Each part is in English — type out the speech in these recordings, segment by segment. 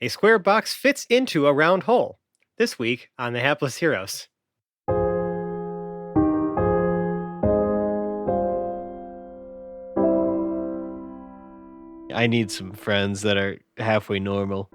A square box fits into a round hole. This week on The Hapless Heroes. I need some friends that are halfway normal.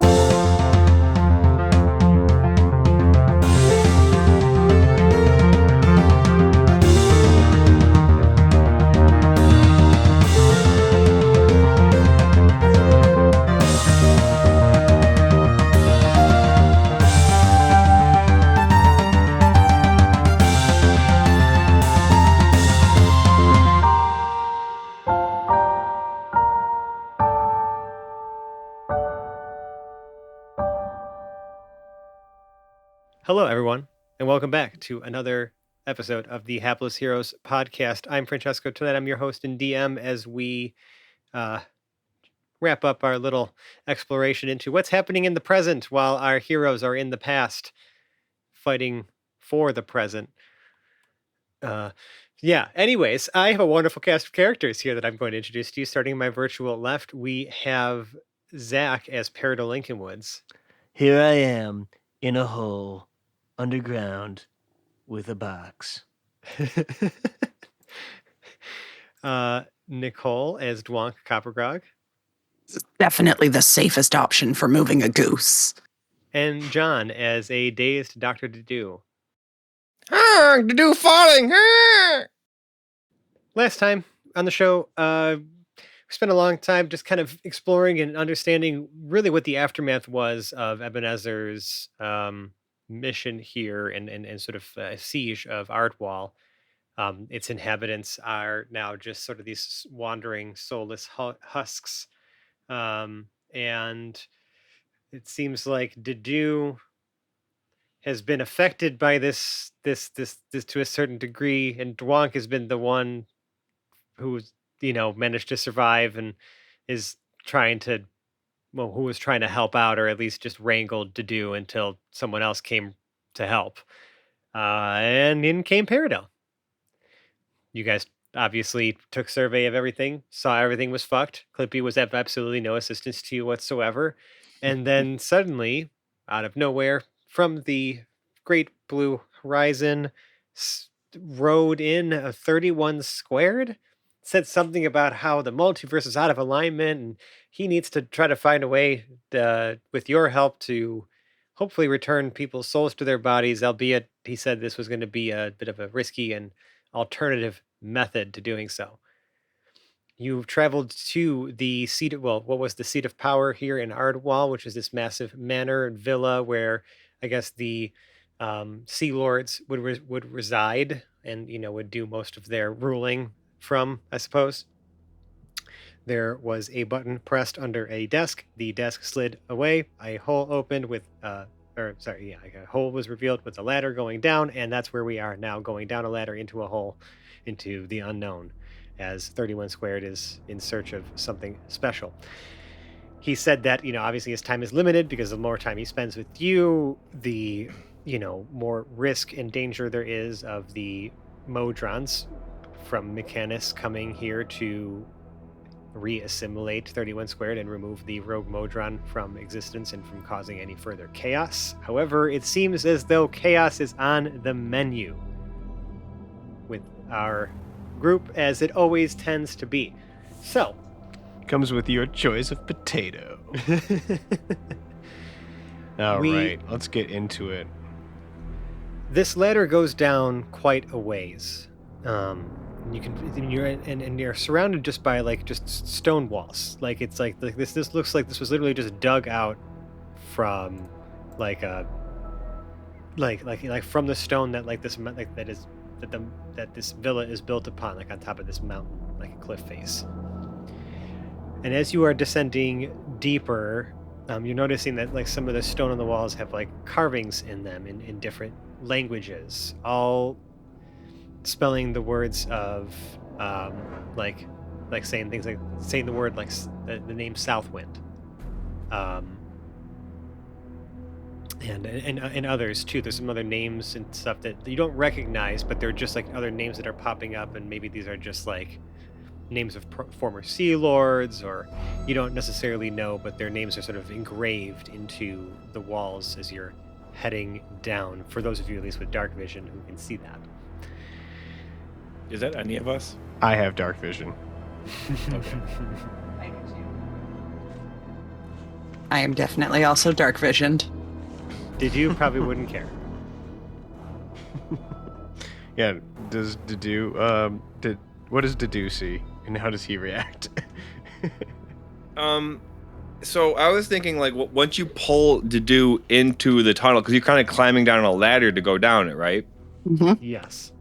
Hello, everyone, and welcome back to another episode of the Hapless Heroes podcast. I'm Francesco. Tonight, I'm your host and DM as we wrap up our little exploration into what's happening in the present while our heroes are in the past fighting for the present. Anyways, I have a wonderful cast of characters here that I'm going to introduce to you. Starting in my virtual left, we have Zach as Perodill Lincolnwoods. Here I am in a hole underground with a box. Nicole as Dwonk Coppergrog. Definitely the safest option for moving a goose. And John as a dazed Dr. Dedew. Dedew falling! Last time on the show, we spent a long time just kind of exploring and understanding really what the aftermath was of Ebenezer's mission here and sort of siege of Ardwall. Its inhabitants are now just sort of these wandering, soulless husks. And it seems like Dedew has been affected by this to a certain degree, and Dwonk has been the one who's managed to survive and is trying to who was trying to help out, or at least just wrangled Dedew until someone else came to help. And in came Perodill. You guys obviously took survey of everything, saw everything was fucked. Clippy was of absolutely no assistance to you whatsoever. And then suddenly, out of nowhere, from the great blue horizon, rode in a 31 squared. Said something about how the multiverse is out of alignment and he needs to try to find a way with your help to hopefully return people's souls to their bodies, albeit he said this was going to be a bit of a risky and alternative method to doing so. You've traveled to the seat of, what was the seat of power here in Ardwall, which is this massive manor and villa where I guess the Sea Lords would reside and, would do most of their ruling from, I suppose. There was a button pressed under a desk. The desk slid away. A hole opened with, a hole was revealed with a ladder going down, and that's where we are now, going down a ladder into a hole, into the unknown, as 31 Squared is in search of something special. He said that, obviously his time is limited because the more time he spends with you, the, more risk and danger there is of the Modrons from Mechanus coming here to re-assimilate 31 Squared and remove the rogue Modron from existence and from causing any further chaos. However, it seems as though chaos is on the menu with our group, as it always tends to be. So, Comes with your choice of potato. All right, let's get into it. This ladder goes down quite a ways. You're surrounded just by just stone walls. It's like this looks like this was literally just dug out from from the stone that this villa is built upon, on top of this mountain, like a cliff face. And as you are descending deeper, you're noticing that some of the stone on the walls have carvings in them in different languages, all spelling the words of saying things like saying the word the name Southwind, and others too. There's some other names and stuff that you don't recognize, but they're just other names that are popping up, and maybe these are just names of former sea lords, or you don't necessarily know, but their names are sort of engraved into the walls as you're heading down. For those of you, at least with dark vision, who can see that. Is that any of us? I have dark vision. Okay. I am definitely also dark visioned. Did you probably wouldn't care? Yeah. Does Dedu what does Dedu see, and how does he react? So I was thinking, like, once you pull Dedu into the tunnel, because you're kind of climbing down a ladder to go down it, right? Mm-hmm. Yes.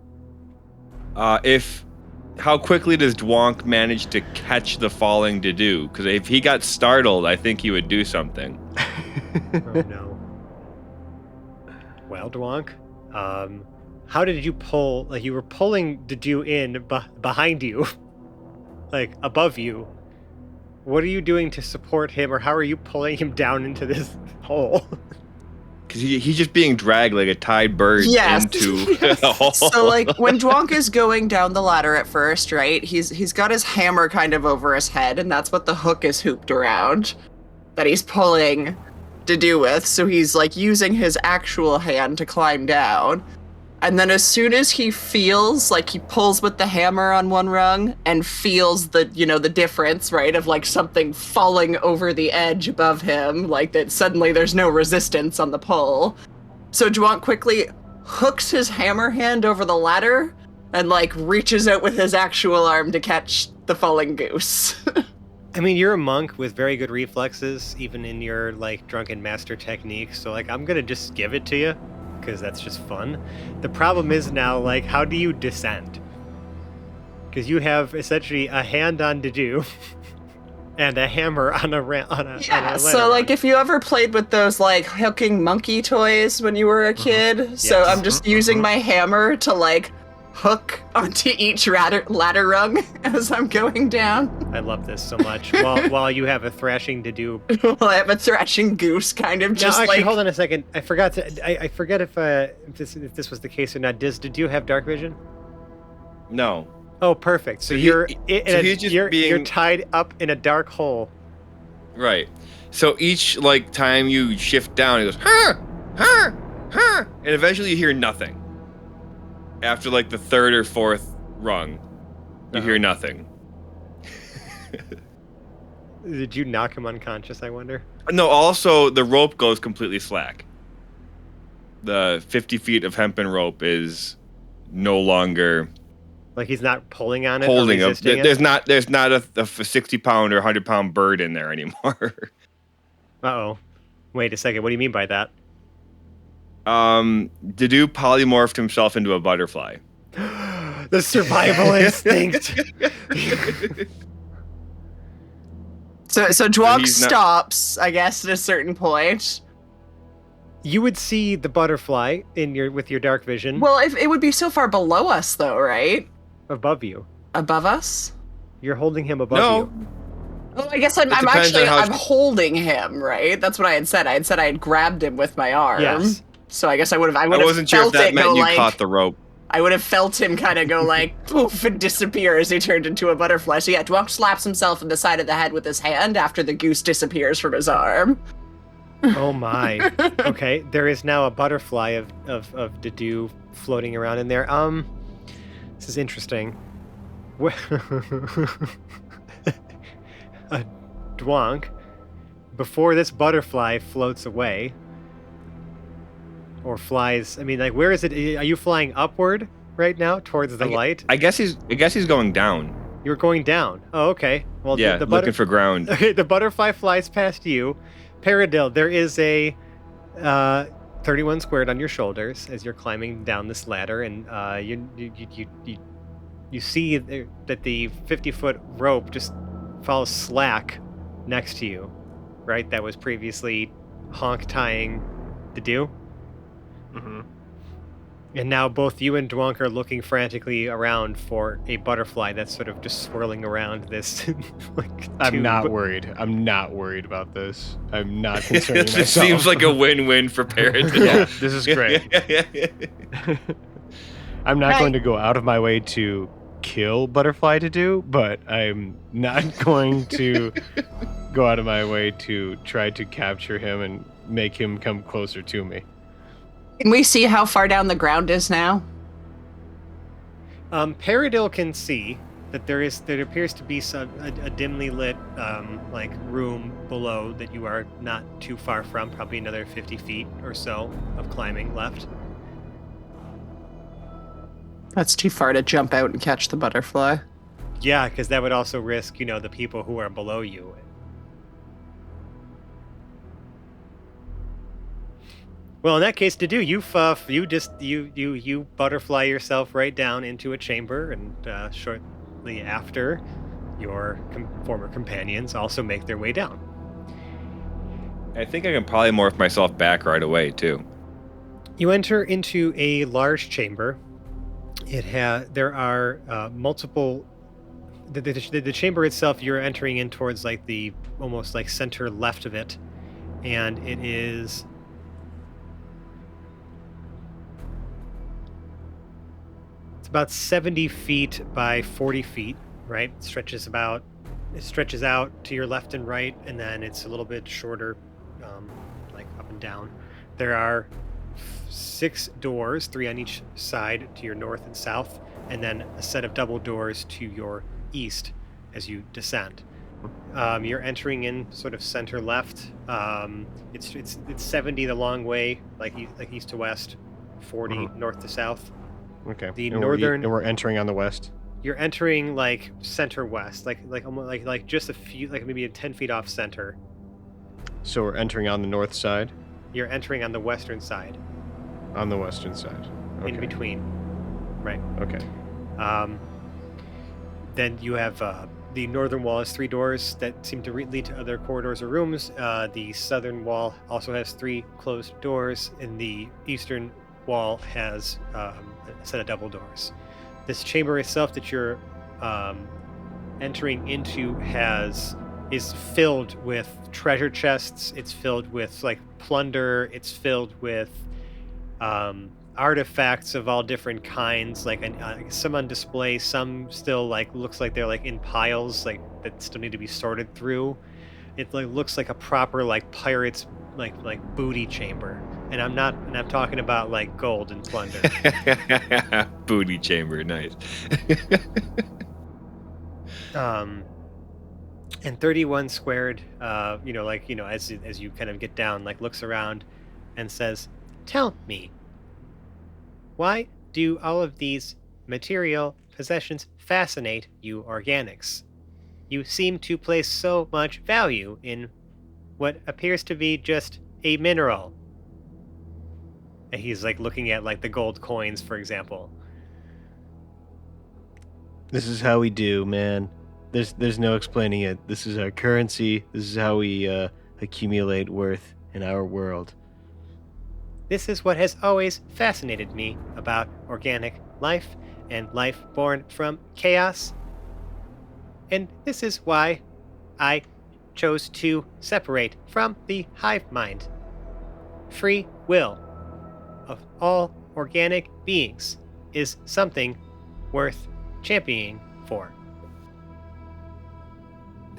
How quickly does Dwonk manage to catch the falling Dedu? Because if he got startled, I think he would do something. Oh no. Well, Dwonk, how did you pull? Like, you were pulling Dedu in behind you, like above you. What are you doing to support him, or how are you pulling him down into this hole? Because he's just being dragged like a tied bird Yes. into the hole. So, like, when Dwonk is going down the ladder at first, right, he's got his hammer kind of over his head, and that's what the hook is hooped around that he's pulling Dedu with. So he's, like, using his actual hand to climb down. And then as soon as he feels, like, he pulls with the hammer on one rung and feels the difference, right, of, like, something falling over the edge above him, like, that suddenly there's no resistance on the pull. So Dwonk quickly hooks his hammer hand over the ladder and, like, reaches out with his actual arm to catch the falling goose. I mean, you're a monk with very good reflexes, even in your, like, drunken master technique. So, like, I'm gonna just give it to you, because that's just fun. The problem is now, like, how do you descend? Because you have essentially a hand on Dedu and a hammer on a Yeah, so, like, if you ever played with those, like, hooking monkey toys when you were a kid, so Yes. I'm just using my hammer to, like, hook onto each ladder rung as I'm going down. I love this so much. While you have a thrashing Dedu. Well, I have a thrashing goose kind of just Now, actually, like... hold on a second. I forgot to. I forget if this was the case or not. Did you have dark vision? No. Oh, perfect. So, So you're he's just you're being- tied up in a dark hole. Right. So each, like, time you shift down, it goes, huh, huh, huh, and eventually you hear nothing. After, like, the third or fourth rung, you hear nothing. Did you knock him unconscious, I wonder? No, also, the rope goes completely slack. The 50 feet of hempen rope is no longer Like he's not pulling on it holding or up. resisting it? There's not a 60-pound or 100-pound bird in there anymore. Uh-oh. Wait a second. What do you mean by that? Dedu polymorphed himself into a butterfly. The survival instinct. So Dwonk he's not- stops, I guess, at a certain point. You would see the butterfly with your dark vision Well, if it would be so far below us, though, right? above you. Above us? You're holding him above No. you. Oh, I guess I'm depends actually on how- I'm holding him, right? That's what I had said. I had said I had grabbed him with my arm. Yes. So I guess I would I have wasn't sure if felt that it meant go you like caught the rope. I would have felt him kind of go like poof and disappear as he turned into a butterfly. So yeah, Dwonk slaps himself in the side of the head with his hand after the goose disappears from his arm. Oh my. Okay, there is now a butterfly of Dedu floating around in there. This is interesting. Dwonk, before this butterfly floats away or flies, I mean, like, where is it? Are you flying upward right now towards the light? I guess he's going down. You're going down. Oh, okay. Well, Yeah, the looking for ground. Okay, the butterfly flies past you. Perodill, there is a 31 squared on your shoulders as you're climbing down this ladder, and you see that the 50-foot rope just falls slack next to you, right? That was previously honk tying Dedu. Mm-hmm. And now both you and Dwonk are looking frantically around for a butterfly that's sort of just swirling around this. I'm tube. not worried. I'm not worried about this. I'm not concerning This myself. seems like a win-win for Perodill. Yeah, this is great. I'm not going to go out of my way to kill Butterfly to do, but I'm not going to go out of my way to try to capture him and make him come closer to me. Can we see how far down the ground is now? Perodill can see that there appears to be a dimly lit like room below that you are not too far from, probably another 50 feet or so of climbing left. That's too far to jump out and catch the butterfly. Yeah, because that would also risk, the people who are below you. Well, in that case, to do, you butterfly yourself right down into a chamber, and shortly after, your former companions also make their way down. I think I can probably morph myself back right away too. You enter into a large chamber. There are multiple. The chamber itself, you're entering in towards like the almost like center left of it, and it is. About 70 feet by 40 feet, right? It stretches out to your left and right, and then it's a little bit shorter, like up and down. There are 6 doors, 3 on each side to your north and south, and then a set of double doors to your east as you descend. You're entering in sort of center left. It's 70 the long way, like east to west, 40 north to south. Okay. The and northern. We're entering on the west. You're entering like center west, like almost like just a few, like maybe 10 feet off center. So we're entering on the north side. You're entering on the western side. On the western side. Okay. In between. Right. Okay. Then you have the northern wall has 3 doors that seem to lead to other corridors or rooms. The southern wall also has 3 closed doors, and the eastern wall has a set of double doors. This chamber itself that you're entering into is filled with treasure chests. It's filled with like plunder. It's filled with artifacts of all different kinds, like some on display, some still like looks like they're like in piles, like that still need to be sorted through. It like looks like a proper like pirates like booty chamber, and I'm talking about like gold and plunder. Booty chamber, nice. And 31 squared, as you kind of get down, like looks around and says, "Tell me, why do all of these material possessions fascinate you organics? You seem to place so much value in what appears to be just a mineral." And he's like looking at like the gold coins, for example. This is how we do, man. There's no explaining it. This is our currency. This is how we accumulate worth in our world. This is what has always fascinated me about organic life and life born from chaos. And this is why I chose to separate from the hive mind. Free will of all organic beings is something worth championing for.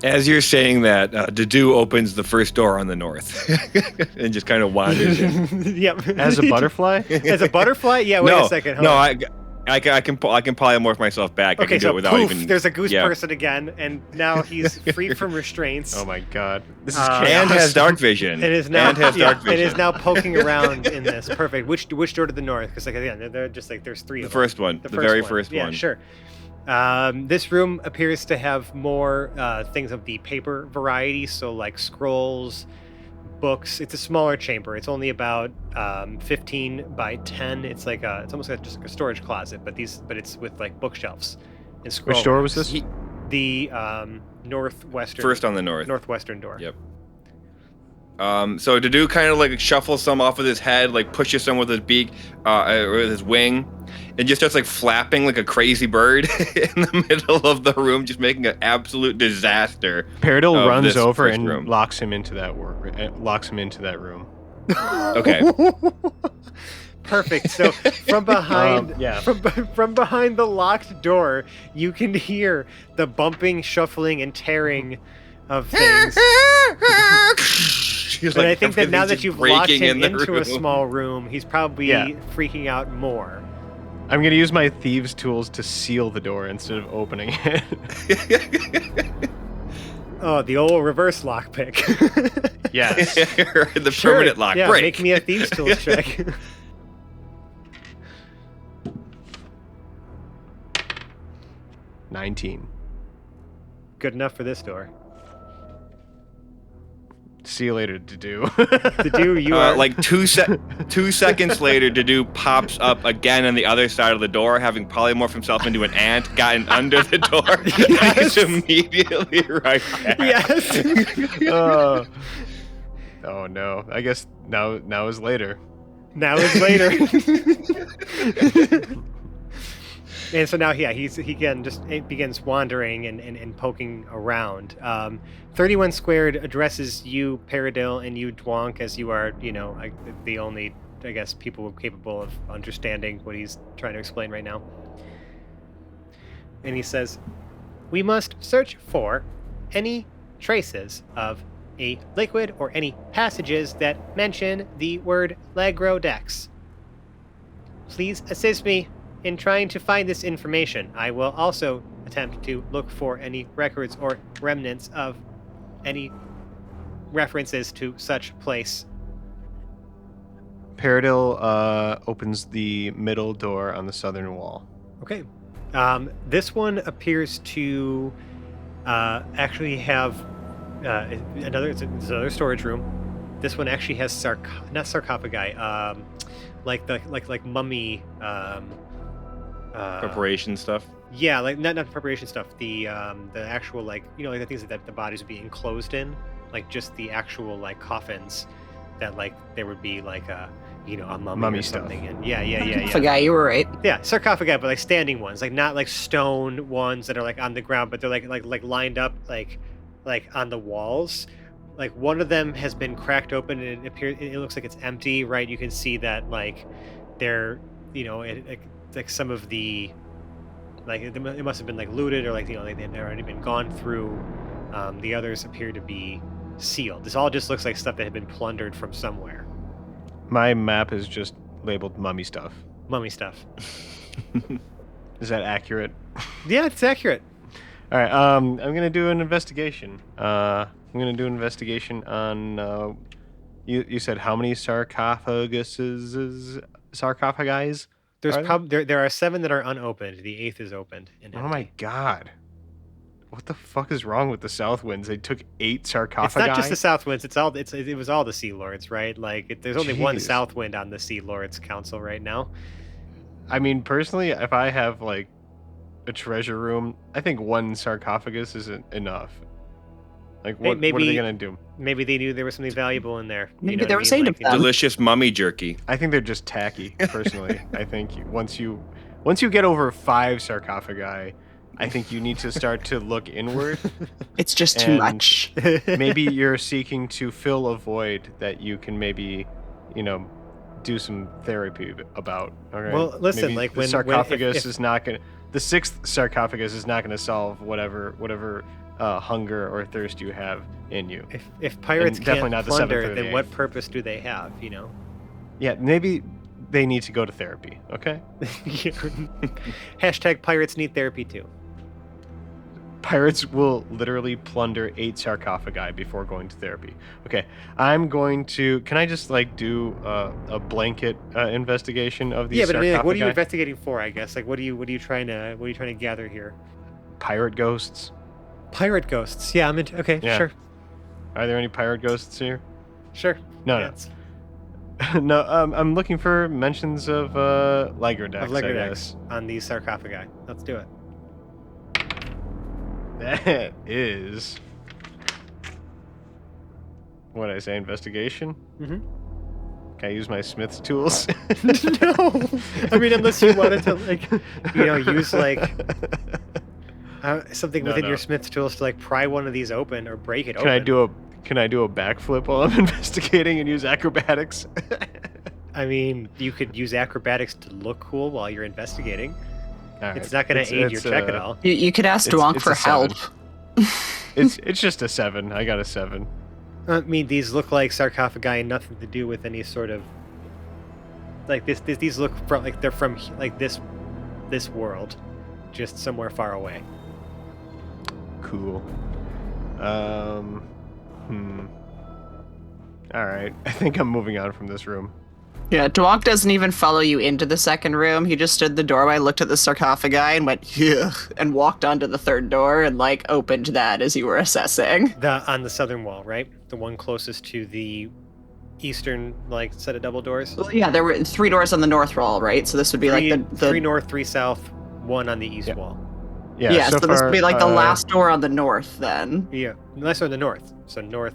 As you're saying that, Dadu opens the first door on the north and just kind of wanders in. Yep. As a butterfly? As a butterfly? Yeah, wait a second. Hold on. I can polymorph myself back. I Okay, can do so it without poof, even. there's a goose person again, and now he's free from restraints. Oh my god. This is And chaos. has dark vision. It is now. And has dark vision. It is now poking around in this. Perfect. Which door to the north? Because like again, they're just like there's 3 The of them. first one. The very first Yeah, one. sure. This room appears to have more things of the paper variety, so like scrolls, books. It's a smaller chamber. It's only about 15 by 10. It's like it's almost like just like a storage closet, but it's with like bookshelves and scrolls. Which door was this? The northwestern. First on the north. Northwestern door. Yep. So Dadu kind of like shuffles some off with his head, like pushes some with his beak, or with his wing, and just starts like flapping like a crazy bird in the middle of the room, just making an absolute disaster. Perodill runs this over first and room. locks him into that room. Okay. Perfect. So from behind, Yeah. from behind the locked door, you can hear the bumping, shuffling, and tearing of things. She's But like, I think that now everything's that just you've locked breaking him in the into a room. small room, he's probably Yeah. freaking out more. I'm gonna use my thieves' tools to seal the door instead of opening it. Oh, the old reverse lockpick. Yes. The Sure, permanent lock. yeah, break. make me a thieves' tools check. 19. Good enough for this door. See you later, to do. To do, you are Like 2 seconds later, Dadu pops up again on the other side of the door, having polymorphed himself into an ant, gotten under the door, and he's immediately right back. Yes. Oh no. I guess now is later. Now is later. And so now, yeah, he again just begins wandering and poking around. 31 Squared addresses you, Perodill, and you, Dwonk, as you are, the only, I guess, people capable of understanding what he's trying to explain right now. And he says, "We must search for any traces of a liquid or any passages that mention the word Lagrodex. Please assist me in trying to find this information. I will also attempt to look for any records or remnants of any references to such place." Perodill opens the middle door on the southern wall. Okay. This one appears to actually have it's another storage room. This one actually has not sarcophagi, like mummy. Preparation stuff. Yeah, like not preparation stuff. The actual like the things that the bodies would be enclosed in, like just the actual like coffins that like there would be like a mummy or stuff. something. And yeah. Guy, you were right. Yeah, sarcophagi, but like standing ones, like not like stone ones that are like on the ground, but they're like lined up like on the walls. Like one of them has been cracked open and it looks like it's empty, right? You can see that like they're like some of the it must have been like looted or like they've already been gone through. The others appear to be sealed. This all just looks like stuff that had been plundered from somewhere. My map is just labeled mummy stuff. Mummy stuff. Is that accurate? Yeah, it's accurate. All right. I'm gonna do an investigation. I'm gonna do an investigation on. You said how many sarcophagi? There's Are there? probably there are 7 that are unopened. The 8th is opened and Oh empty. my god. What the fuck is wrong with the South Winds? They took 8 sarcophagi. It's not just the South Winds. It was all the Sea Lords, right? Like there's only one Jeez. South Wind on the Sea Lords Council right now. I mean, personally, if I have like a treasure room, I think 1 sarcophagus isn't enough. Like, what are they gonna do? Maybe they knew there was something valuable in there. Maybe what they I were mean? saying Like, to them. Delicious mummy jerky. I think they're just tacky. Personally, I think once you get over 5 sarcophagi, I think you need to start to look inward. It's just too And- much. Maybe you're seeking to fill a void that you can maybe, do some therapy about. All right. Well, listen, Maybe like the when sarcophagus if, is not gonna. The 6th sarcophagus is not gonna solve whatever hunger or thirst you have in you. if pirates And definitely can't not the 7th plunder, or the then what 8th. purpose do they have? Yeah, maybe they need to go to therapy. Okay. Hashtag pirates need therapy too. Pirates will literally plunder 8 sarcophagi before going to therapy. Okay, I'm going to. Can I just do a blanket investigation of these Yeah, but I mean, sarcophagi? like, what are you investigating for? I guess like what are you trying to gather here? Pirate ghosts. Pirate ghosts. Yeah, I'm into. Okay, Yeah. sure. Are there any pirate ghosts here? Sure. No, Yeah, no. it's- No. I'm looking for mentions of Lagrodex. Of I Lagrodex guess. on these sarcophagi. Let's do it. That is. What did I say? Investigation. Mm-hmm. Can I use my Smith's tools? No, I mean unless you wanted to use something No, within no. your Smith's tools to pry one of these open or break it Can I open. do a backflip while I'm investigating and use acrobatics? I mean, you could use acrobatics to look cool while you're investigating. All right. It's not going to aid your check at all. You could ask Dwonk it's for a 7. help. It's just a 7. I got a 7. I mean, these look like sarcophagi and nothing to do with any sort of like this. These look from like they're from like this world, just somewhere far away. Cool. All right. I think I'm moving on from this room. Yeah, Dwonk doesn't even follow you into the second room. He just stood in the doorway, looked at the sarcophagi, and went, yeah, and walked onto the third door and, like, opened that as you were assessing. On the southern wall, right? The one closest to the eastern, like, set of double doors. Well, yeah, there were 3 doors on the north wall, right? So this would be Three, like the 3 north, 3 south, 1 on the east Yep. wall. Yeah, so this would be like the last door on the north then. Yeah, unless we're in the north. So north,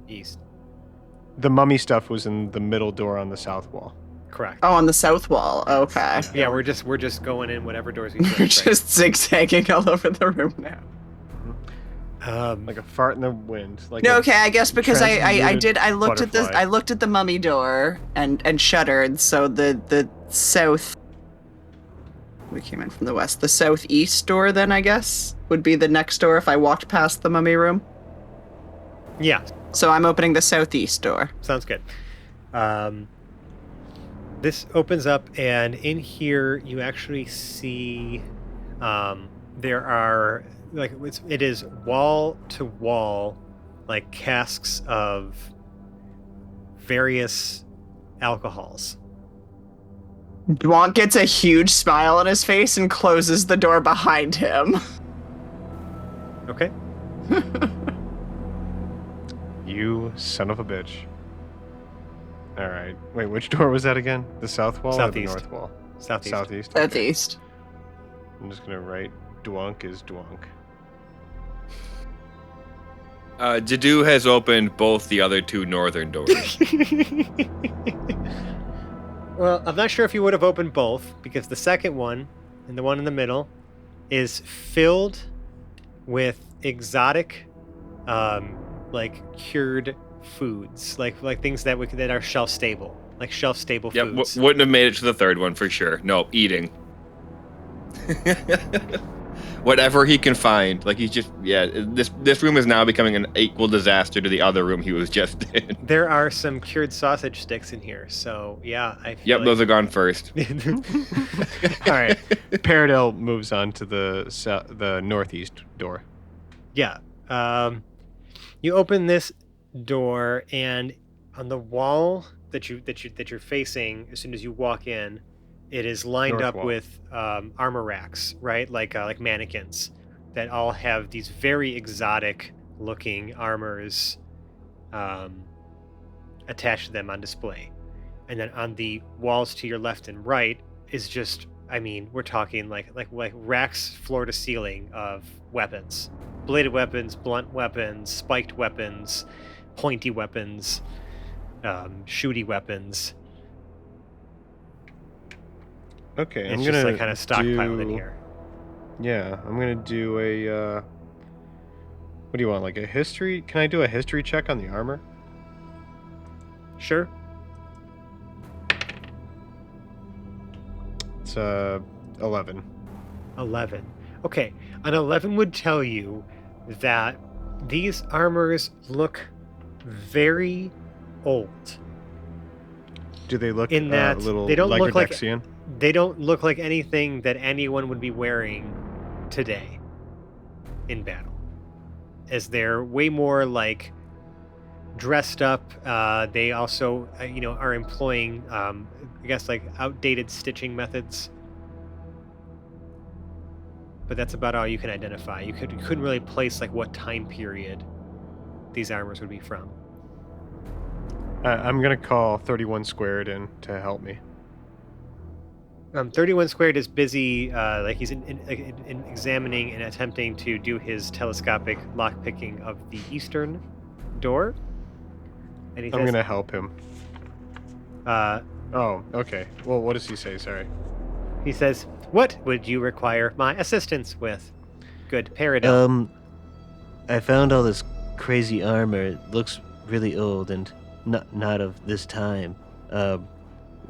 east. The mummy stuff was in the middle door on the south wall. Correct. Oh, on the south wall. Okay. Yeah, we're just going in whatever doors we We're can. just zigzagging all over the room now. Like a fart in the wind. Like No, a okay, I guess because I looked at butterfly. I looked at the mummy door and shuddered. So the south. We came in from the west. The southeast door, then I guess would be the next door if I walked past the mummy room. Yeah, So I'm opening the southeast door. sounds good. This opens up, and in here you actually see there are like it is wall to wall, like casks of various alcohols. Dwonk gets a huge smile on his face and closes the door behind him. Okay. You son of a bitch. All right. Wait, which door was that again? The south wall Southeast. or the north wall? Southeast. Southeast. Southeast. I'm just gonna write Dwonk is Dwonk. Jadu has opened both the other 2 northern doors. Well, I'm not sure if you would have opened both, because the second one and the one in the middle is filled with exotic, like cured foods, like things that that are shelf stable, like shelf stable Yep, foods. wouldn't have made it to the third one for sure. No, eating. Whatever he can find. Like he's just this room is now becoming an equal disaster to the other room he was just in. There are some cured sausage sticks in here, so yeah, I feel Yep, like... those are gone first. All right. Perodill moves on to the northeast door. Yeah. You open this door, and on the wall that you're facing, as soon as you walk in, it is lined North up wall. with armor racks, right? Like mannequins that all have these very exotic looking armors attached to them on display. And then on the walls to your left and right is just, I mean, we're talking like racks floor to ceiling of weapons. Bladed weapons, blunt weapons, spiked weapons, pointy weapons, shooty weapons. Okay, It's I'm just gonna like kind of stockpiled in here. Yeah, I'm gonna do a. What do you want? Like a history? Can I do a history check on the armor? Sure. It's 11. 11. Okay, an 11 would tell you that these armors look very old. Do they look In that little they don't look like- Legrodexian? They don't look like anything that anyone would be wearing today in battle, as they're way more like dressed up. They also, are employing, I guess, like outdated stitching methods. But that's about all you can identify. You couldn't really place like what time period these armors would be from. I'm gonna call 31 squared in to help me. 31 squared is busy, like he's in examining and attempting to do his telescopic lockpicking of the eastern door. And he I'm says, gonna help him. uh, Oh, okay. Well, what does he say? Sorry. he says, "What would you require my assistance with?" Good, Perodill. I found all this crazy armor. It looks really old and not of this time.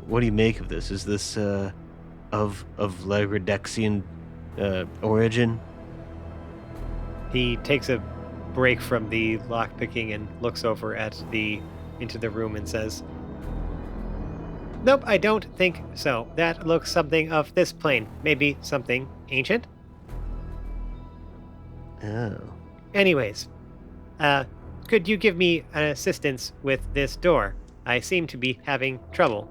What do you make of this? Is this of Lagredexian origin? He takes a break from the lockpicking and looks over at into the room and says, "Nope, I don't think so. That looks something of this plane. Maybe something ancient. Oh. Anyways, could you give me an assistance with this door? I seem to be having trouble."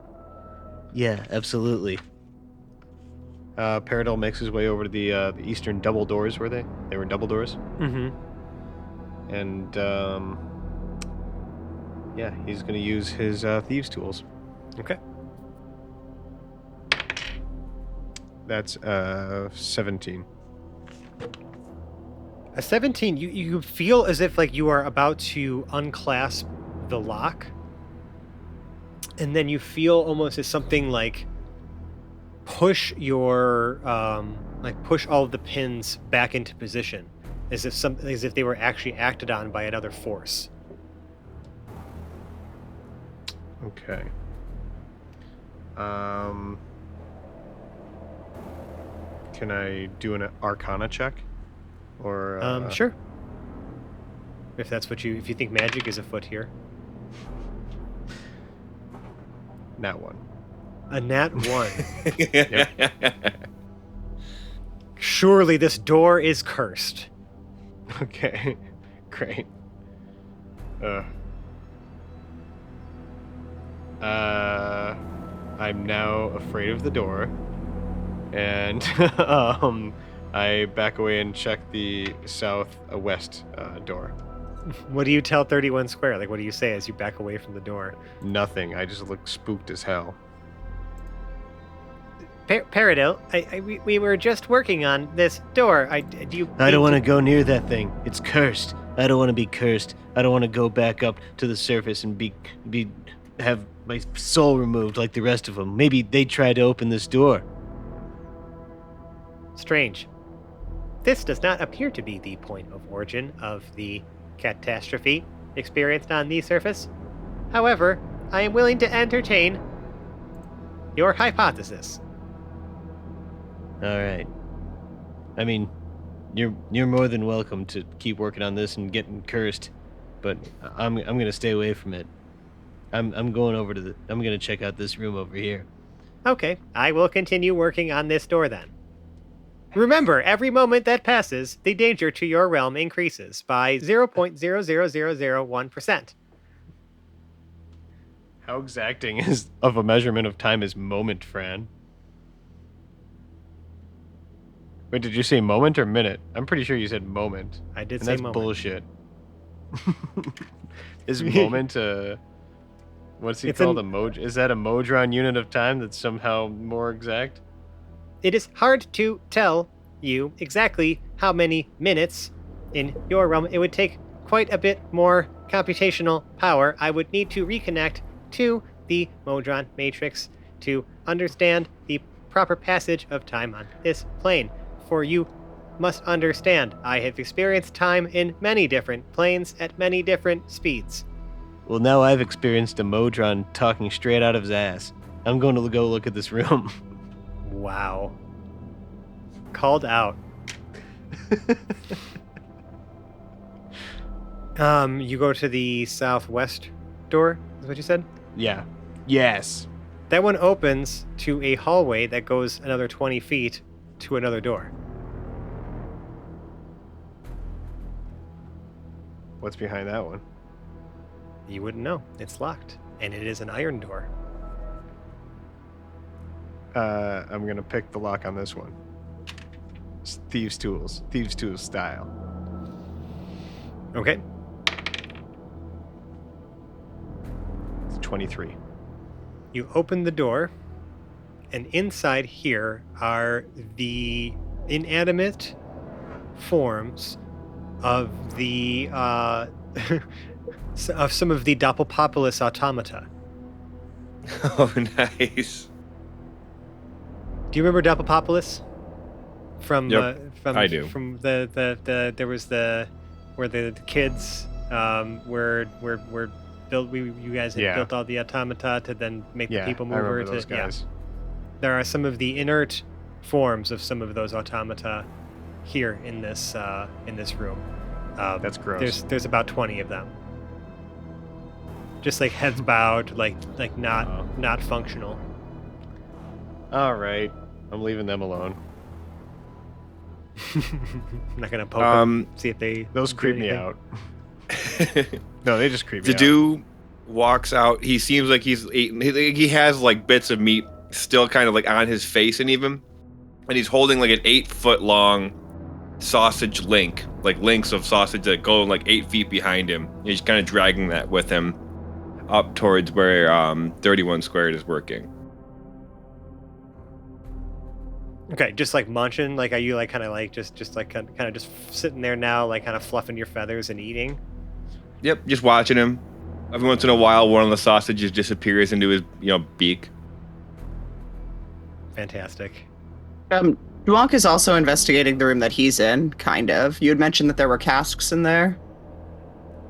Yeah, absolutely. Perodill makes his way over to the eastern double doors, were they? They were double doors? Mm-hmm. And, yeah, he's going to use his thieves' tools. Okay. That's 17. A 17, you feel as if like you are about to unclasp the lock. And then you feel almost as something like push your push all of the pins back into position, as if they were actually acted on by another force. Okay. Can I do an Arcana check? Or Sure. If that's what if you think magic is afoot here. Nat 1. A nat 1. Surely this door is cursed. Okay, great. I'm now afraid of the door, and I back away and check the southwest door. What do you tell 31 Square? Like, what do you say as you back away from the door? Nothing. I just look spooked as hell. Perodill, we were just working on this door. I don't want to go near that thing. It's cursed. I don't want to be cursed. I don't want to go back up to the surface and have my soul removed like the rest of them. Maybe they tried to open this door. Strange. This does not appear to be the point of origin of the catastrophe experienced on the surface. However, I am willing to entertain your hypothesis. All right. I mean, you're more than welcome to keep working on this and getting cursed, but I'm gonna stay away from it. I'm going over to I'm gonna check out this room over here. Okay, I will continue working on this door then. Remember, every moment that passes, the danger to your realm increases by 0.00001%. How exacting is of a measurement of time is moment, Fran? Wait, did you say moment or minute? I'm pretty sure you said moment. I did and say that's moment. Bullshit. Is moment what's he called? Is that a Modron unit of time that's somehow more exact? It is hard to tell you exactly how many minutes in your realm. It would take quite a bit more computational power. I would need to reconnect to the Modron matrix to understand the proper passage of time on this plane. For you must understand, I have experienced time in many different planes at many different speeds. Well, now I've experienced a Modron talking straight out of his ass. I'm going to go look at this room. Wow. Called out. You go to the southwest door, is what you said? Yeah. Yes. That one opens to a hallway that goes another 20 feet to another door. What's behind that one? You wouldn't know. It's locked, and it is an iron door. I'm going to pick the lock on this one. It's Thieves' Tools style. Okay. It's 23. You open the door, and inside here are the inanimate forms of the of some of the Doppelpopulus automata. Oh, nice. Do you remember Doppelpopulus? From Yep, I do. From the there was where the kids were built. You guys had Yeah. built all the automata to then make the Yeah, people I mover. remember those guys. There are some of the inert forms of some of those automata here in this room. That's gross. There's about 20 of them. Just like heads bowed, like not functional. All right, I'm leaving them alone. I'm not gonna poke them, see if they. Those do creep me anything. out. No, they just creep me out. Dadu walks out. He seems like he's eating. He has like bits of meat still kind of like on his face, and he's holding like an 8-foot long sausage link, like links of sausage that go like 8 feet behind him. He's kind of dragging that with him up towards where 31 Squared is working. Okay, just like munching. Like, are you like kind of like just like kind of just sitting there now, like kind of fluffing your feathers and eating? Yep, just watching him. Every once in a while, one of the sausages disappears into his beak. Fantastic. Duonk is also investigating the room that he's in, kind of. You had mentioned that there were casks in there.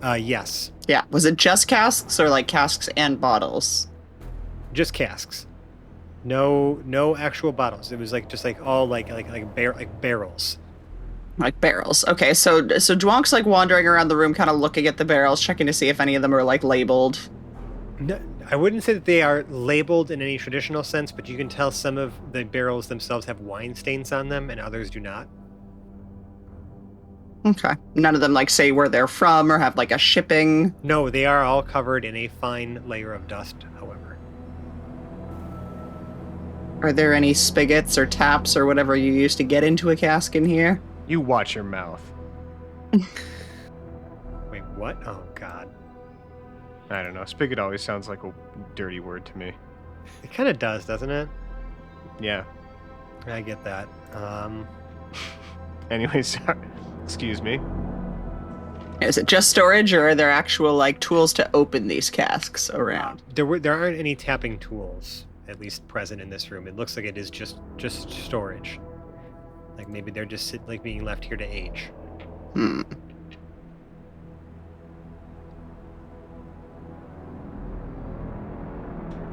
Yes, Yeah. Was it just casks or like casks and bottles? just casks. No actual bottles. It was like just like all like barrels. Like barrels. Okay, so Duonk's like wandering around the room, kind of looking at the barrels, checking to see if any of them are like labeled. No, I wouldn't say that they are labeled in any traditional sense, but you can tell some of the barrels themselves have wine stains on them, and others do not. Okay. None of them like say where they're from or have like a shipping. No, they are all covered in a fine layer of dust, however. Are there any spigots or taps or whatever you use to get into a cask in here? You watch your mouth. Wait, what? Oh, God. I don't know. Spigot always sounds like a dirty word to me. It kind of does, doesn't it? Yeah. I get that. Anyways, sorry. Excuse me. Is it just storage or are there actual like tools to open these casks around? There aren't any tapping tools, at least present in this room. It looks like it is just storage. Like maybe they're just being left here to age. Hmm.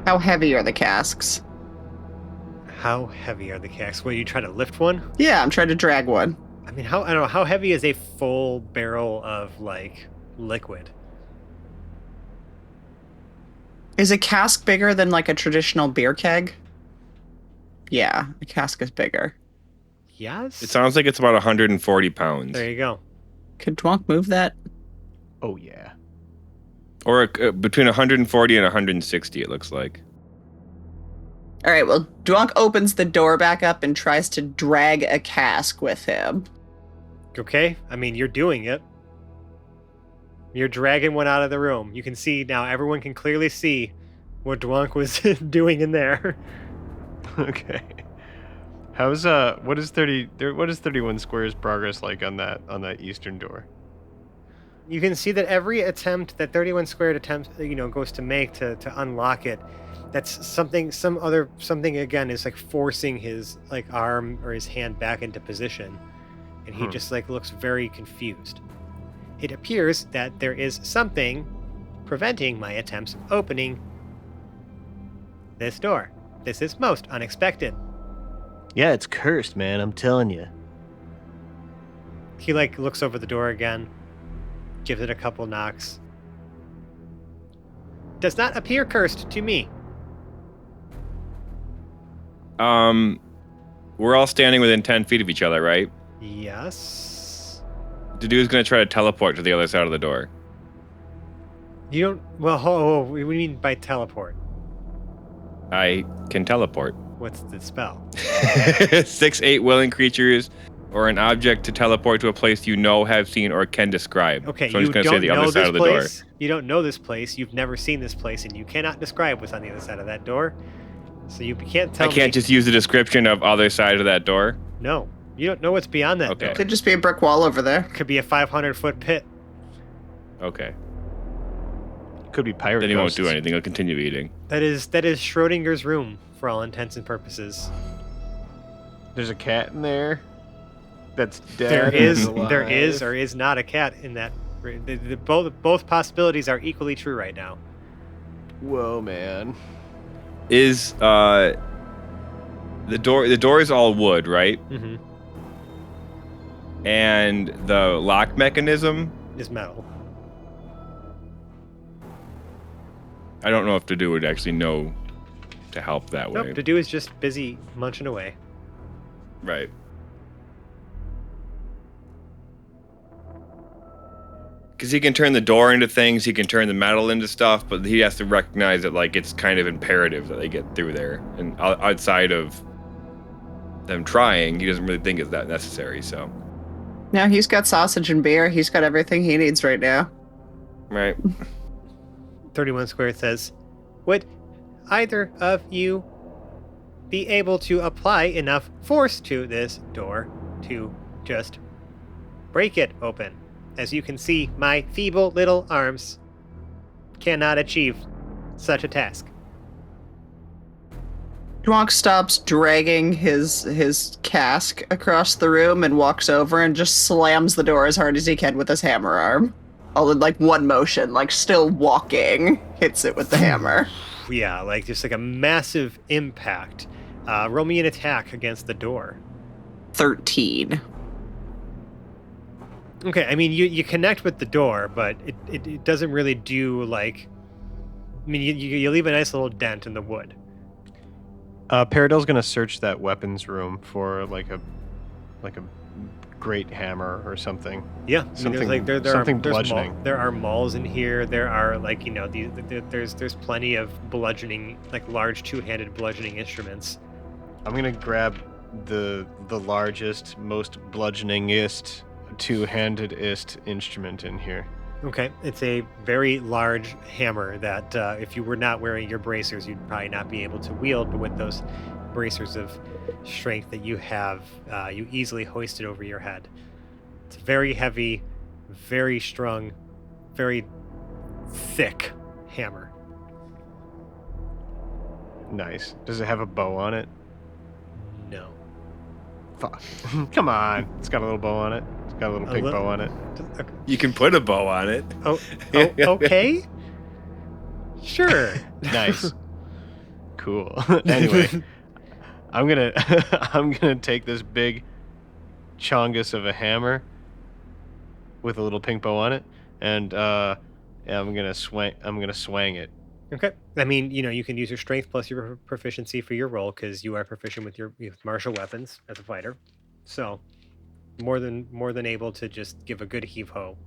How heavy are the casks? How heavy are the casks? What, are you trying to lift one? Yeah, I'm trying to drag one. I mean, I don't know, how heavy is a full barrel of, like, liquid? Is a cask bigger than like a traditional beer keg? Yeah, a cask is bigger. Yes? It sounds like it's about 140 pounds. There you go. Could Dwonk move that? Oh, yeah. Or between 140 and 160, it looks like. All right, well, Dwonk opens the door back up and tries to drag a cask with him. Okay? I mean, you're doing it. You're dragging one out of the room. You can see now, everyone can clearly see what Dwonk was doing in there. Okay. How's what is 31 Square's progress like on that eastern door? You can see that every attempt that 31 Squared goes to make to unlock it, that's something again is like forcing his like arm or his hand back into position, and he just like looks very confused. It appears that there is something preventing my attempts of opening this door. This is most unexpected. Yeah, it's cursed, man. I'm telling you. He like looks over the door again, gives it a couple knocks. Does not appear cursed to me. We're all standing within 10 feet of each other, right? Yes. The dude's gonna try to teleport to the other side of the door. You don't. Well, what do you mean by teleport? I can teleport. What's the spell? 6-8 willing creatures or an object to teleport to a place you know, have seen, or can describe. Okay, so I'm you just gonna say don't the know other side this of the door. place. You don't know this place. You've never seen this place, and you cannot describe what's on the other side of that door. So you can't tell I can't me. just use the description of other side of that door. No, you don't know what's beyond that Okay. door. Could just be a brick wall over there. Could be a 500-foot pit. Okay. Could be pirate Then he won't do ghosts. anything. He'll continue eating. That is Schrodinger's room for all intents and purposes. There's a cat in there. That's dead. There and is alive. there is or is not a cat in that Both possibilities are equally true right now. Whoa, man. Is the door is all wood, right? Mm-hmm. And the lock mechanism, Is metal. I don't know if Dadu would actually know to help that way. Nope, Dadu is just busy munching away. Right. Because he can turn the door into things, he can turn the metal into stuff, but he has to recognize that like it's kind of imperative that they get through there. And outside of them trying, he doesn't really think it's that necessary. So, No, he's got sausage and beer. He's got everything he needs right now. right. 31 Squared says, would either of you be able to apply enough force to this door to just break it open? As you can see, my feeble little arms cannot achieve such a task. Dwonk stops dragging his cask across the room and walks over and just slams the door as hard as he can with his hammer arm. All in like one motion, like still walking, hits it with the hammer. Yeah, like just like a massive impact. Roll me an attack against the door. 13. Okay, I mean, you connect with the door, but it doesn't really do, like... I mean, you leave a nice little dent in the wood. Perodill's gonna search that weapons room for like a great hammer or something. Yeah, I mean, Something- there's like something there's bludgeoning. there are mauls in here. There are like there's plenty of bludgeoning, like large two-handed bludgeoning instruments. I'm gonna grab the largest, most bludgeoningest, two-handedest instrument in here. Okay, it's a very large hammer that if you were not wearing your bracers, you'd probably not be able to wield. But with those bracers of strength that you have, you easily hoist it over your head. It's very heavy, very strong, very thick hammer. Nice. Does it have a bow on it? No. Fuck. Come on. It's got a little bow on it. It's got a little pink bow on it. You can put a bow on it. Oh, okay. Sure. Nice. Cool. Anyway, I'm gonna take this big chongus of a hammer with a little pink bow on it, and I'm gonna swang it. Okay. I mean, you can use your strength plus your proficiency for your roll because you are proficient with martial weapons as a fighter. So, more than able to just give a good heave ho.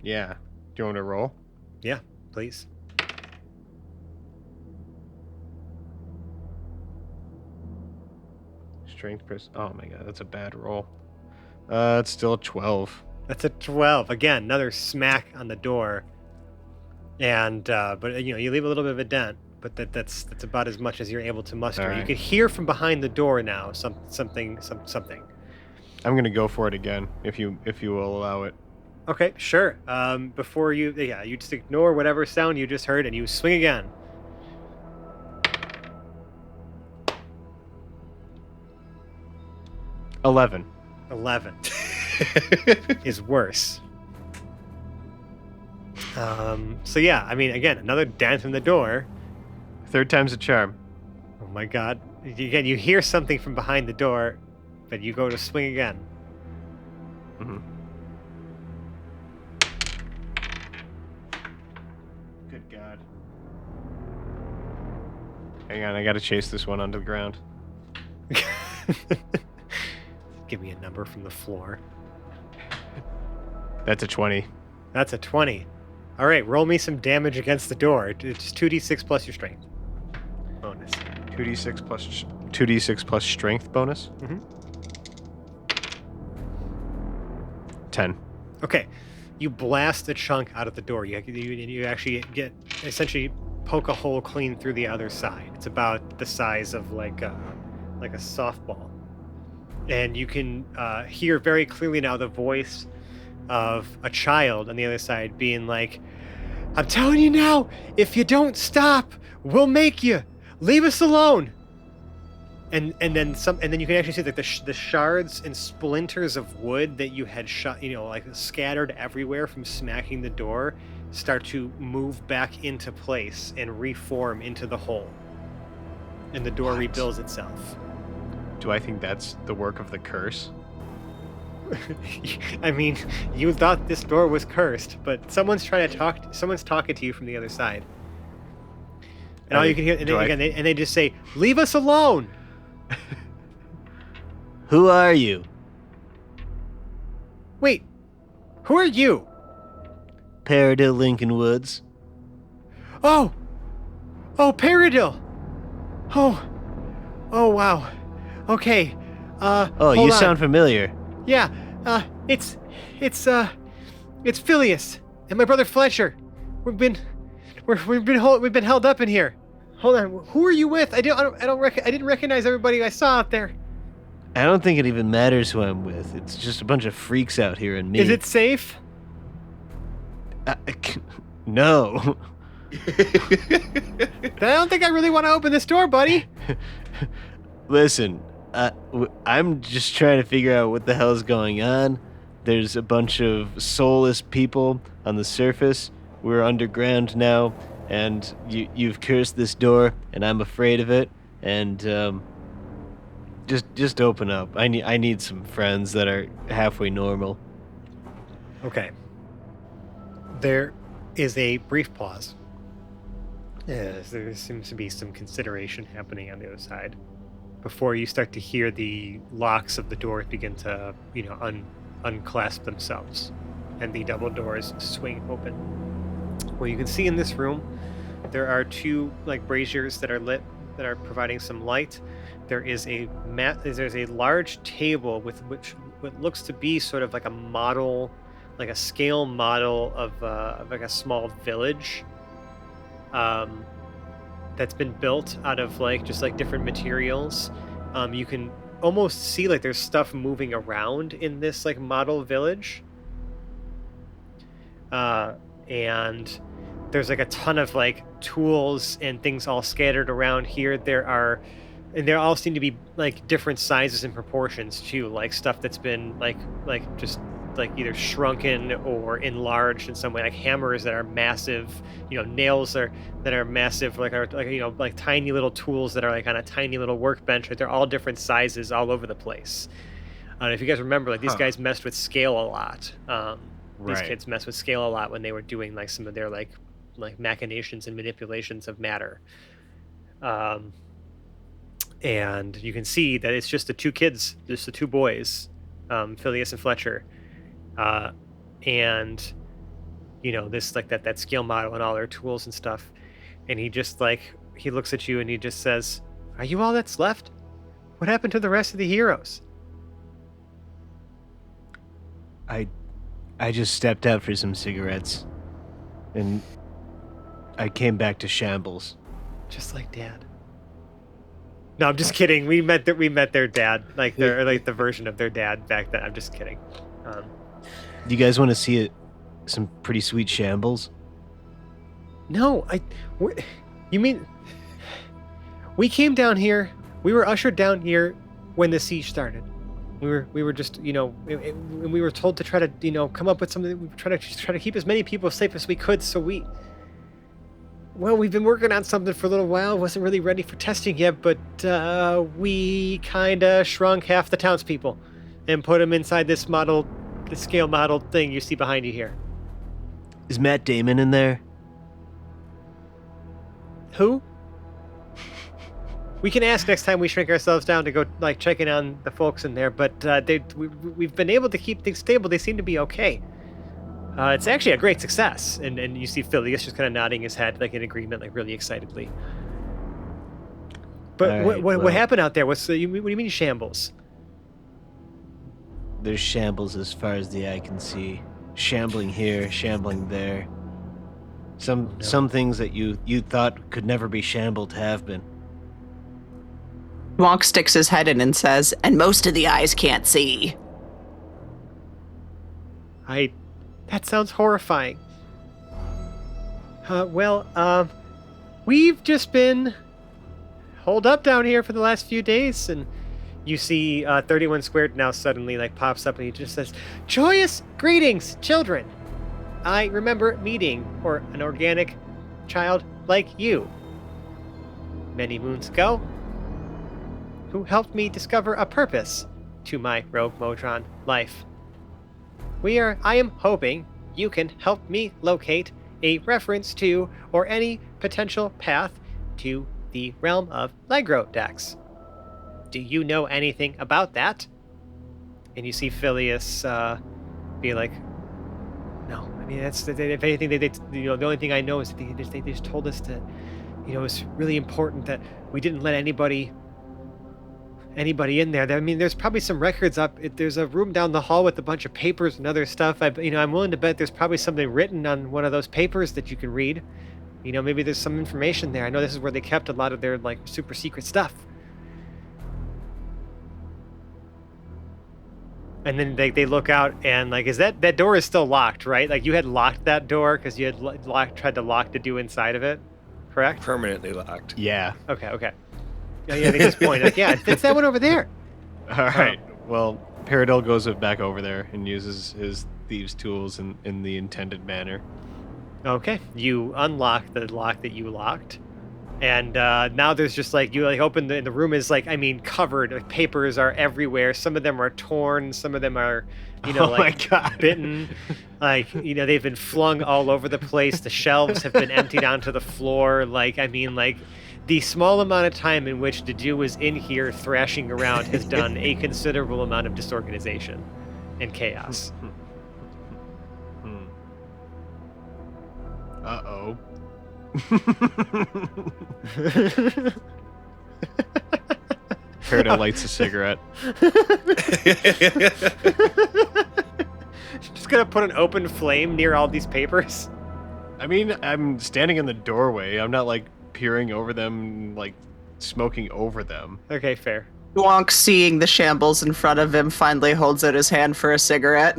Yeah. Do you want to roll? Yeah, please. Strength oh my god, that's a bad roll. It's still 12. That's a 12. Again, another smack on the door. And but you leave a little bit of a dent, but that's about as much as you're able to muster. All right. You can hear from behind the door now something. I'm gonna go for it again if you will allow it. Okay, sure. Before you just ignore whatever sound you just heard and you swing again. 11. 11 is worse. So yeah, I mean, again, another dent in the door. Third time's a charm. Oh my god. Again, you hear something from behind the door, but you go to swing again. Mm-hmm. Good god. Hang on, I gotta chase this one onto the ground. Give me a number from the floor. That's a 20. That's a 20. All right, roll me some damage against the door. It's 2d6 plus your strength. Bonus. 2d6 plus strength bonus. Mhm. 10. Okay, you blast a chunk out of the door. You actually essentially poke a hole clean through the other side. It's about the size of like a softball. And you can hear very clearly now the voice of a child on the other side being like, I'm telling you now, if you don't stop, we'll make you. Leave us alone. and then some, and then you can actually see that the shards and splinters of wood that you had shot, like scattered everywhere from smacking the door, start to move back into place and reform into the hole, and the door What? rebuilds itself. Do I think that's the work of the curse? I mean, you thought this door was cursed, but someone's trying to talk. Someone's talking to you from the other side, and all you can hear, and they just say, "Leave us alone." Who are you? Wait, who are you? Perodill Lincoln Woods. Oh, Perodill. Oh, wow. Okay. Oh, hold you on. sound familiar. Yeah. It's Phileas and my brother Fletcher. We've been held up in here. Hold on. Who are you with? I didn't recognize everybody I saw out there. I don't think it even matters who I'm with. It's just a bunch of freaks out here and me. Is it safe? No. Then I don't think I really want to open this door, buddy. Listen, I'm just trying to figure out what the hell's going on. There's a bunch of soulless people on the surface. We're underground now, and you've cursed this door, and I'm afraid of it. And just open up. I need some friends that are halfway normal. Okay. There is a brief pause. Yes, there seems to be some consideration happening on the other side before you start to hear the locks of the doors begin to, unclasp themselves, and the double doors swing open. Well, you can see in this room, there are two braziers that are lit, that are providing some light. There is there's a large table with what looks to be sort of like a model, like a scale model of like a small village. That's been built out of just different materials. You can almost see there's stuff moving around in this model village. And there's a ton of tools and things all scattered around here. And they all seem to be different sizes and proportions too, stuff that's been just either shrunken or enlarged in some way, hammers that are massive, nails that are massive, tiny little tools that are on a tiny little workbench. They're all different sizes all over the place. If you guys remember, these guys messed with scale a lot. These kids messed with scale a lot when they were doing some of their machinations and manipulations of matter. And you can see that it's just the two kids, just the two boys, Phileas and Fletcher. And this that scale model and all their tools and stuff, and he just he looks at you and he just says, "Are you all that's left? What happened to the rest of the heroes?" I just stepped out for some cigarettes, and I came back to shambles. Just like Dad. No, I'm just kidding. We met their dad, the version of their dad back then. I'm just kidding. Do you guys want to see some pretty sweet shambles? No, you mean we came down here? We were ushered down here when the siege started. We were just we were told to try to come up with something. We try to keep as many people safe as we could. So we've been working on something for a little while. Wasn't really ready for testing yet, but we kind of shrunk half the townspeople and put them inside this scale model thing you see behind you here. Is Matt Damon in there? Who? We can ask next time we shrink ourselves down to go checking on the folks in there, but we've been able to keep things stable. They seem to be okay. It's actually a great success, and you see Phileas just kind of nodding his head in agreement, really excitedly. But what happened out there? What do you mean shambles? There's shambles as far as the eye can see. Shambling here, shambling there. Some things that you thought could never be shambled have been. Wonk sticks his head in and says, "And most of the eyes can't see." That sounds horrifying. We've just been holed up down here for the last few days, and you see 31 Squared now suddenly like pops up and he just says, "Joyous greetings, children. I remember meeting an organic child like you many moons ago, who helped me discover a purpose to my Rogue Modron life. I am hoping you can help me locate a reference to or any potential path to the realm of Legrodex. Do you know anything about that?" And you see Phileas be like, "No, I mean, if anything, the only thing I know is that they just told us that, it's really important that we didn't let anybody in there. I mean, there's probably some records up. There's a room down the hall with a bunch of papers and other stuff. I'm willing to bet there's probably something written on one of those papers that you can read. Maybe there's some information there. I know this is where they kept a lot of their like super secret stuff." And then they look out and like, is that door is still locked, right? Like you had locked that door because you had tried to lock the do inside of it, correct? Permanently locked. Yeah. Okay. Yeah, at this point, like, yeah, it's that one over there. All right. Well, Perodill goes back over there and uses his thieves' tools in the intended manner. Okay, you unlock the lock that you locked, and now there's just like you like open the room is like covered. Like, papers are everywhere. Some of them are torn. Some of them are, Oh my God. bitten. Like they've been flung all over the place. The shelves have been emptied onto the floor. Like the small amount of time in which the Jew was in here thrashing around has done a considerable amount of disorganization and chaos. Uh-oh. Perodill lights a cigarette. Just gonna put an open flame near all these papers. I mean, I'm standing in the doorway. I'm not like peering over them, like smoking over them. Okay, fair. Wonk, seeing the shambles in front of him, finally holds out his hand for a cigarette.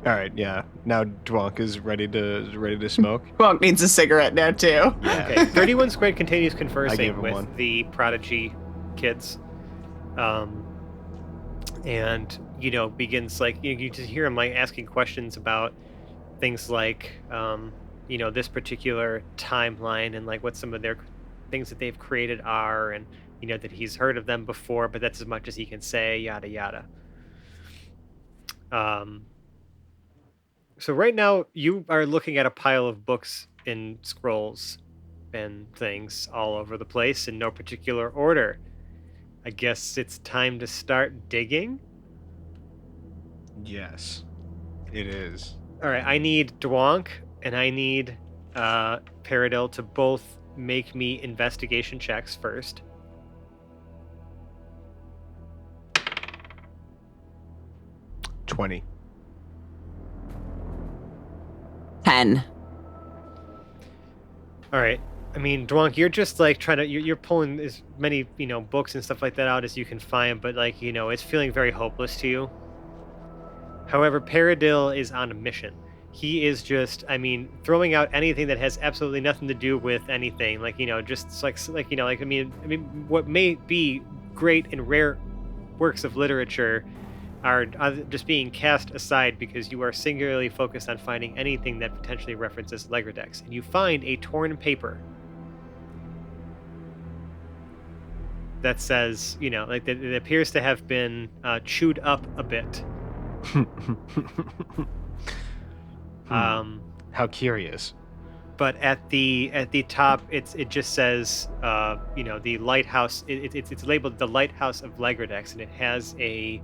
All right, yeah. Now Dwonk is ready to smoke. Wonk needs a cigarette now too. Okay, 31 Squared continues I conversing gave him with one. the prodigy kids, and begins like you just hear him like asking questions about things like this particular timeline and like what some of their things that they've created are, and that he's heard of them before, but that's as much as he can say. Yada yada. So right now you are looking at a pile of books and scrolls and things all over the place in no particular order. I guess it's time to start digging. Yes, it is. All right, I need Dwonk and I need Perodill to both make me investigation checks first. $20. 10. All right. I mean, Dwonk, you're just like trying to you're pulling as many books and stuff like that out as you can find, but like it's feeling very hopeless to you. However, Perodill is on a mission. He is just, throwing out anything that has absolutely nothing to do with anything. Like just like what may be great and rare works of literature are just being cast aside because you are singularly focused on finding anything that potentially references Legrodex. And you find a torn paper that says, it appears to have been chewed up a bit. How curious. But at the top, it just says, the lighthouse. It's labeled the Lighthouse of Legrodex, and it has an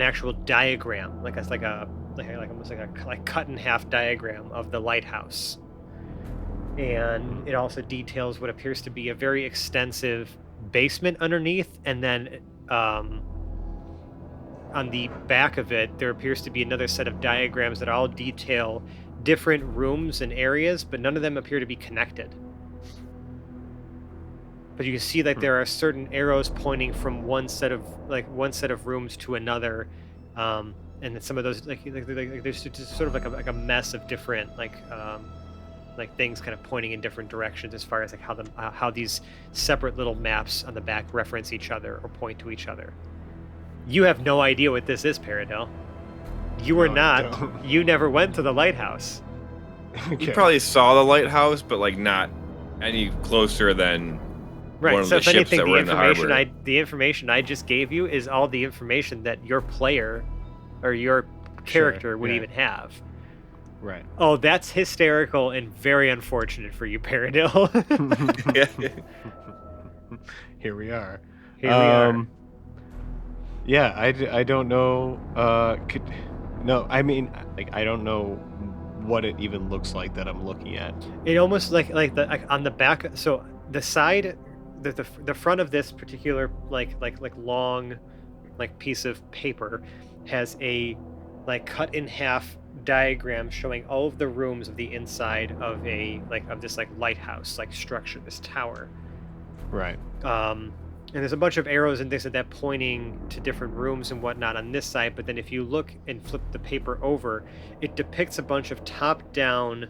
actual diagram, like almost like a cut in half diagram of the lighthouse, and it also details what appears to be a very extensive basement underneath, and then on the back of it there appears to be another set of diagrams that all detail different rooms and areas, but none of them appear to be connected. But you can see that there are certain arrows pointing from one set of rooms to another, and then some of those like there's just sort of like a mess of different like things kind of pointing in different directions as far as like how these separate little maps on the back reference each other or point to each other. You have no idea what this is, Perodill. You were No, I not. don't. You never went to the lighthouse. You Okay. probably saw the lighthouse, but like not any closer than Right. one of So the if ships anything, that were in the harbor. the information I just gave you is all the information that your player or your character would yeah. even have. Right. Oh, that's hysterical and very unfortunate for you, Perodill. Here we are. Here we are. Yeah, I don't know. No, I mean, like, I don't know what it even looks like that I'm looking at. It almost like on the back. So the side, the front of this particular like long, like piece of paper, has a like cut in half diagram showing all of the rooms of the inside of this like lighthouse like structure, this tower. Right. And there's a bunch of arrows and things like that pointing to different rooms and whatnot on this side. But then if you look and flip the paper over, it depicts a bunch of top-down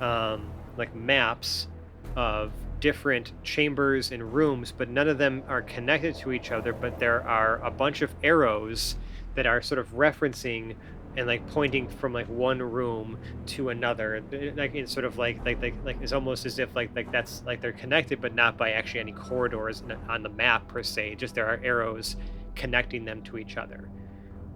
like maps of different chambers and rooms, but none of them are connected to each other. But there are a bunch of arrows that are sort of referencing and like pointing from like one room to another, like it's sort of like it's almost as if like that's like they're connected but not by actually any corridors on the map per se, just there are arrows connecting them to each other,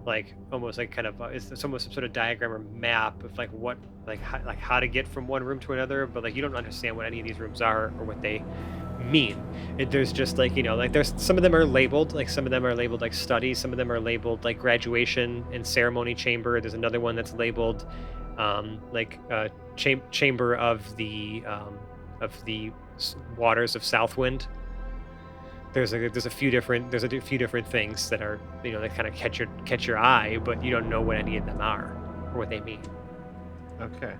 like almost like kind of it's almost some sort of diagram or map of like what like how to get from one room to another, but like you don't understand what any of these rooms are or what they mean. There's just like, you know, like there's some of them are labeled, like some of them are labeled like study, some of them are labeled like graduation and ceremony chamber. There's another one that's labeled chamber of the waters of Southwind. There's a few different things that are, you know, that kind of catch your eye, but you don't know what any of them are or what they mean. Okay.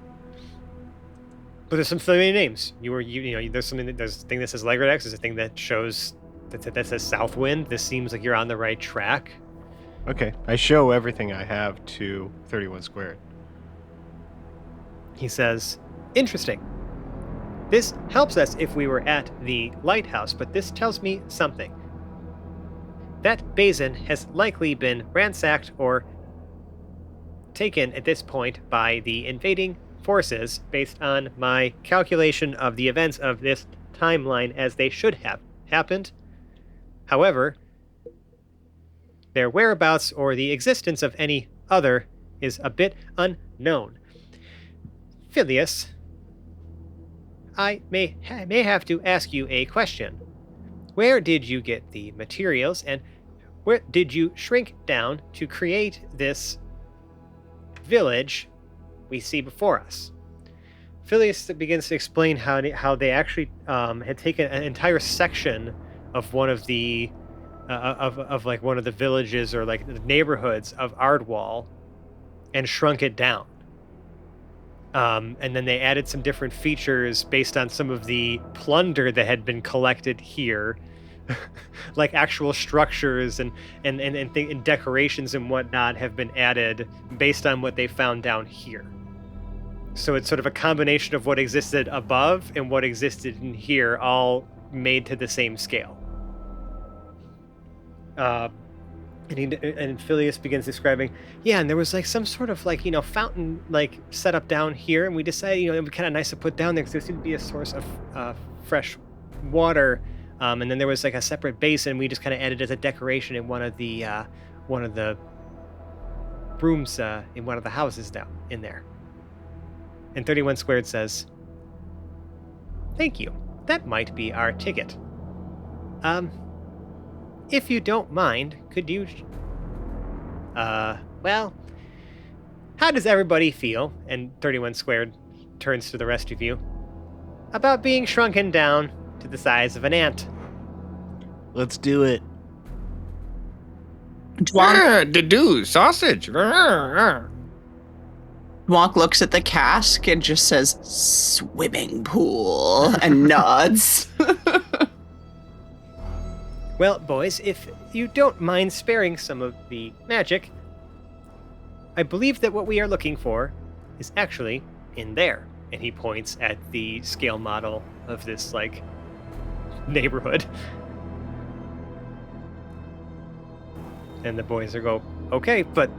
But there's some familiar names. There's a thing that says Legradex. There's a thing that shows that says Southwind. This seems like you're on the right track. Okay. I show everything I have to 31 squared. He says, interesting. This helps us if we were at the lighthouse, but this tells me something. That basin has likely been ransacked or taken at this point by the invading forces based on my calculation of the events of this timeline as they should have happened. However, their whereabouts or the existence of any other is a bit unknown. Phileas, I may have to ask you a question. Where did you get the materials and where did you shrink down to create this village we see before us? Phileas begins to explain how they actually had taken an entire section of one of the of like one of the villages or like the neighborhoods of Ardwall and shrunk it down. And then they added some different features based on some of the plunder that had been collected here, like actual structures and decorations and whatnot have been added based on what they found down here. So it's sort of a combination of what existed above and what existed in here, all made to the same scale. And Phileas begins describing, yeah, and there was like some sort of like, you know, fountain like set up down here, and we decided, you know, it'd be kind of nice to put down there because there seemed to be a source of fresh water. And then there was like a separate basin we just kind of added as a decoration in one of the rooms in one of the houses down in there. And 31 Squared says, thank you. That might be our ticket. If you don't mind, could you... well, how does everybody feel? And 31 Squared turns to the rest of you. About being shrunken down to the size of an ant. Let's do it. Dwonk, Sausage. Dwonk looks at the cask and just says, swimming pool, and nods. Well, boys, if you don't mind sparing some of the magic, I believe that what we are looking for is actually in there. and he points at the scale model of this like neighborhood. And the boys are go, okay, but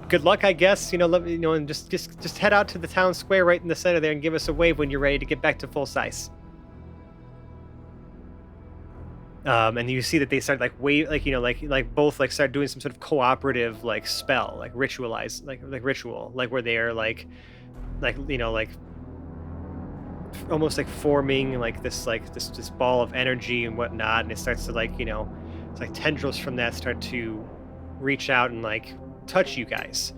good luck, I guess. And just head out to the town square right in the center there and give us a wave when you're ready to get back to full size. And you see that they start like wave, like both like start doing some sort of cooperative like spell, like ritualized, like ritual, like where they are like almost like forming like this ball of energy and whatnot, and it starts to it's like tendrils from that start to reach out and like touch you guys,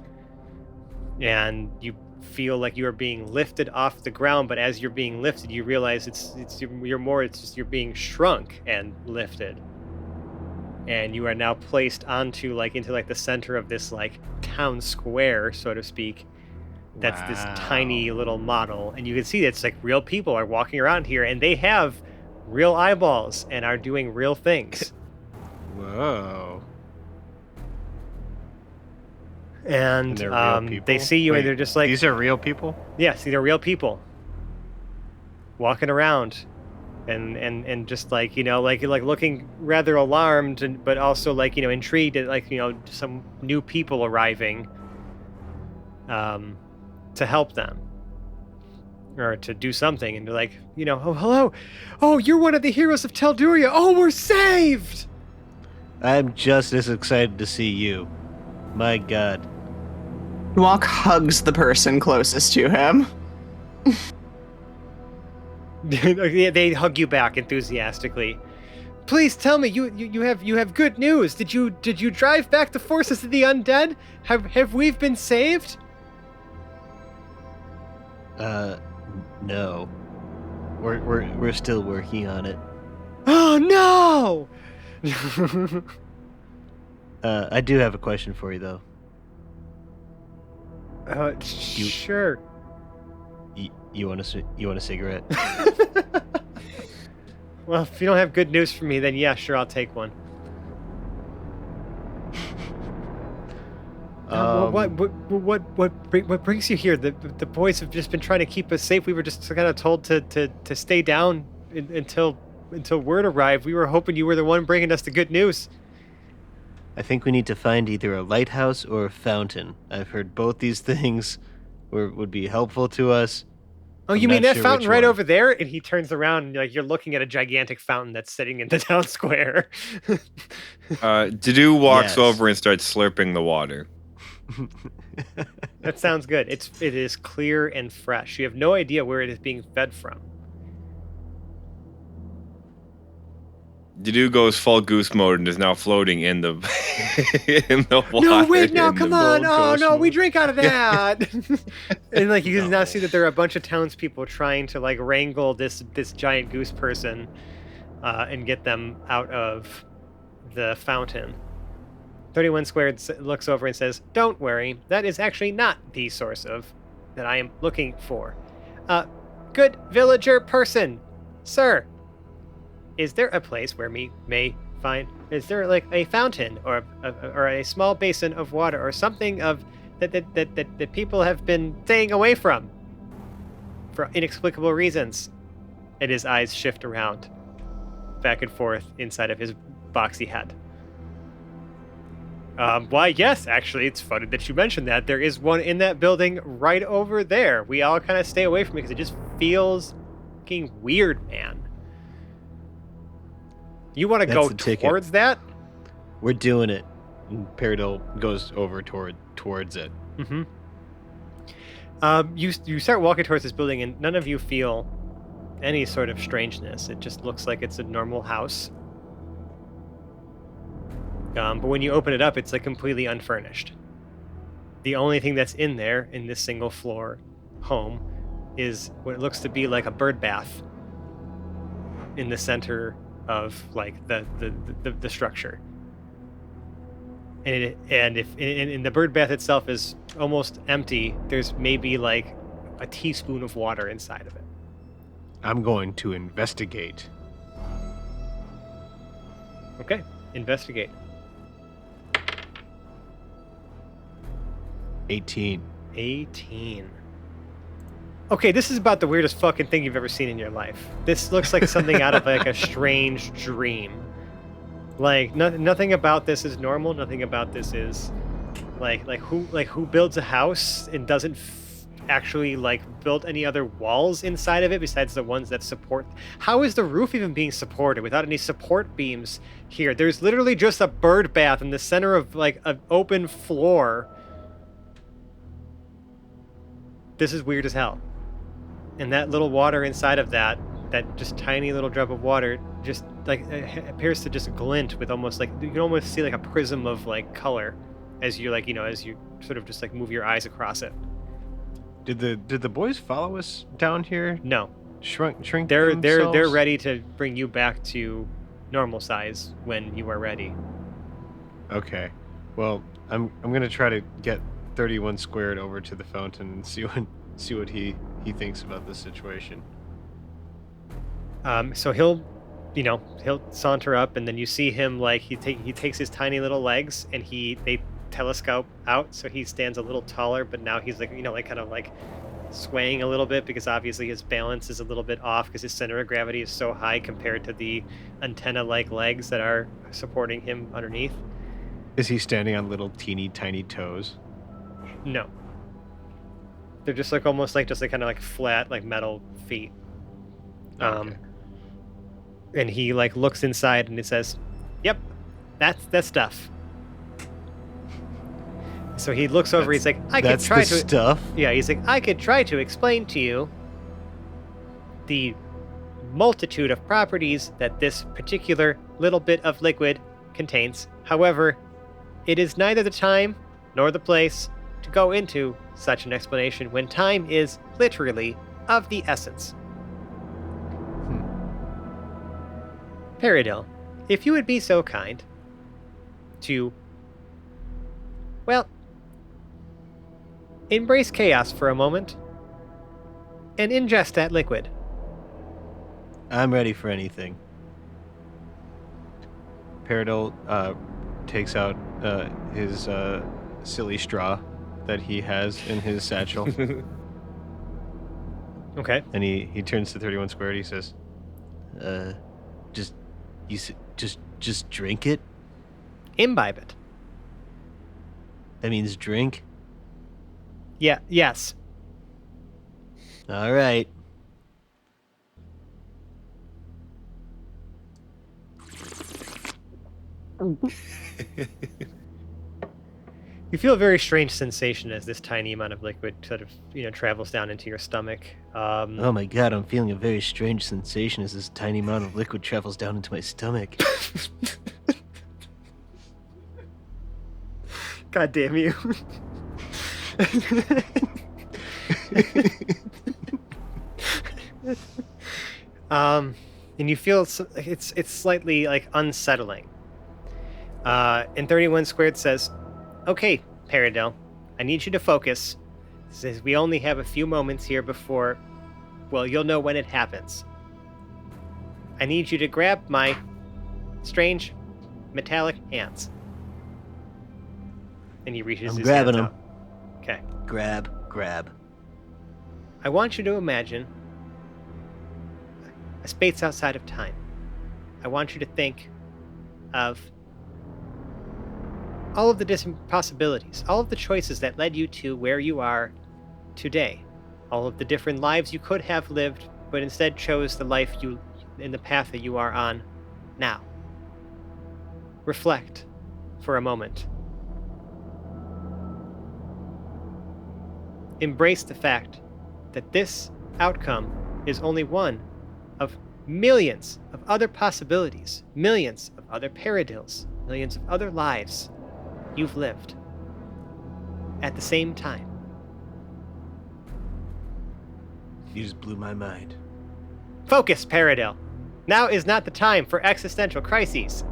and you feel like you are being lifted off the ground. But as you're being lifted, you realize it's you're being shrunk and lifted, and you are now placed into like the center of this like town square, so to speak. That's this tiny little model, and you can see it's like real people are walking around here, and they have real eyeballs and are doing real things. Whoa. And they're real people? they see you. Wait, and they're just like, these are real people? yes, these are real people walking around, and just like like looking rather alarmed, but also like intrigued at like some new people arriving to help them or to do something. And they're like, oh, hello, oh, you're one of the heroes of Telduria. Oh, we're saved. I'm just as excited to see you. My God. Walk hugs the person closest to him. They hug you back enthusiastically. Please tell me, you have good news. Did you drive back the forces of the undead? Have we been saved? No. We're still working on it. Oh no! I do have a question for you though. Sure. You want a cigarette? Well, if you don't have good news for me, then yeah, sure, I'll take one. What brings you here? The boys have just been trying to keep us safe. We were just kind of told to stay down until word arrived. We were hoping you were the one bringing us the good news. I think we need to find either a lighthouse or a fountain. I've heard both these things would be helpful to us. Oh, you mean that fountain right over there? And he turns around and you're looking at a gigantic fountain that's sitting in the town square. Dedue walks Yes. over and starts slurping the water. That sounds good. It is clear and fresh. You have no idea where it is being fed from. Dedue goes full goose mode and is now floating in the in the water. No, wait, no, in come the on. full Oh, ghost no, we mode. drink out of that. And like you can now see that there are a bunch of townspeople trying to like wrangle this giant goose person and get them out of the fountain. 31 Squared looks over and says, "Don't worry, that is actually not the source of that I am looking for. Good villager person, sir. Is there a place where we may find? Is there like a fountain or a small basin of water or something of that people have been staying away from for inexplicable reasons?" And his eyes shift around, back and forth inside of his boxy head. Why, yes, actually, it's funny that you mentioned that. There is one in that building right over there. We all kind of stay away from it because it just feels fucking weird, man. You want to That's go the ticket. towards that? We're doing it. And Perodill goes over towards it. Mm-hmm. You start walking towards this building, and none of you feel any sort of strangeness. It just looks like it's a normal house. But when you open it up, it's like completely unfurnished. The only thing that's in there in this single floor home is what looks to be like a bird bath in the center of like the structure. And the bird bath itself is almost empty. There's maybe like a teaspoon of water inside of it. I'm going to investigate. Okay, investigate. 18. 18. Okay, this is about the weirdest fucking thing you've ever seen in your life. This looks like something out of like a strange dream. Like nothing about this is normal. Nothing about this is who builds a house and doesn't actually like build any other walls inside of it besides the ones that support. How is the roof even being supported without any support beams here? There's literally just a bird bath in the center of like an open floor. This is weird as hell. And that little water inside of that just tiny little drop of water just like appears to just glint with almost like you can almost see like a prism of like color as you like as you sort of just like move your eyes across it. Did the boys follow us down here? No, Shrink. they're themselves? ready to bring you back to normal size when you are ready. Okay. Well, I'm gonna try to get 31 squared over to the fountain and see what he thinks about this situation. So he'll saunter up, and then you see him like he takes his tiny little legs and they telescope out, so he stands a little taller, but now he's like like kind of like swaying a little bit because obviously his balance is a little bit off because his center of gravity is so high compared to the antenna-like legs that are supporting him underneath. Is he standing on little teeny tiny toes? No. They're just like almost like just like kind of like flat like metal feet. Okay. And he like looks inside and it says, "Yep, that's stuff." So he looks over. He's like, "I could That's try the to." stuff. Yeah, he's like, "I could try to explain to you the multitude of properties that this particular little bit of liquid contains. However, it is neither the time nor the place to go into such an explanation when time is literally of the essence." Perodill, if you would be so kind to, well, embrace chaos for a moment and ingest that liquid. I'm ready for anything. Perodill takes out his silly straw that he has in his satchel, Okay. and he turns to 31 squared. He says, Just drink it? Imbibe it. That means drink? Yeah, yes. All right. You feel a very strange sensation as this tiny amount of liquid sort of, travels down into your stomach. Oh my god, I'm feeling a very strange sensation as this tiny amount of liquid travels down into my stomach. God damn you. And you feel it's slightly like unsettling. And 31 squared says, "Okay, Perodill, I need you to focus. Says we only have a few moments here before, well, you'll know when it happens. I need you to grab my strange metallic hands." And he reaches I'm his grabbing hands them. out. Okay. Grab. I want you to imagine a space outside of time. I want you to think of all of the different possibilities, all of the choices that led you to where you are today, all of the different lives you could have lived, but instead chose the life you in the path that you are on now. Reflect for a moment. Embrace the fact that this outcome is only one of millions of other possibilities, millions of other Perodills, millions of other lives you've lived at the same time. You just blew my mind. Focus, Perodill. Now is not the time for existential crises.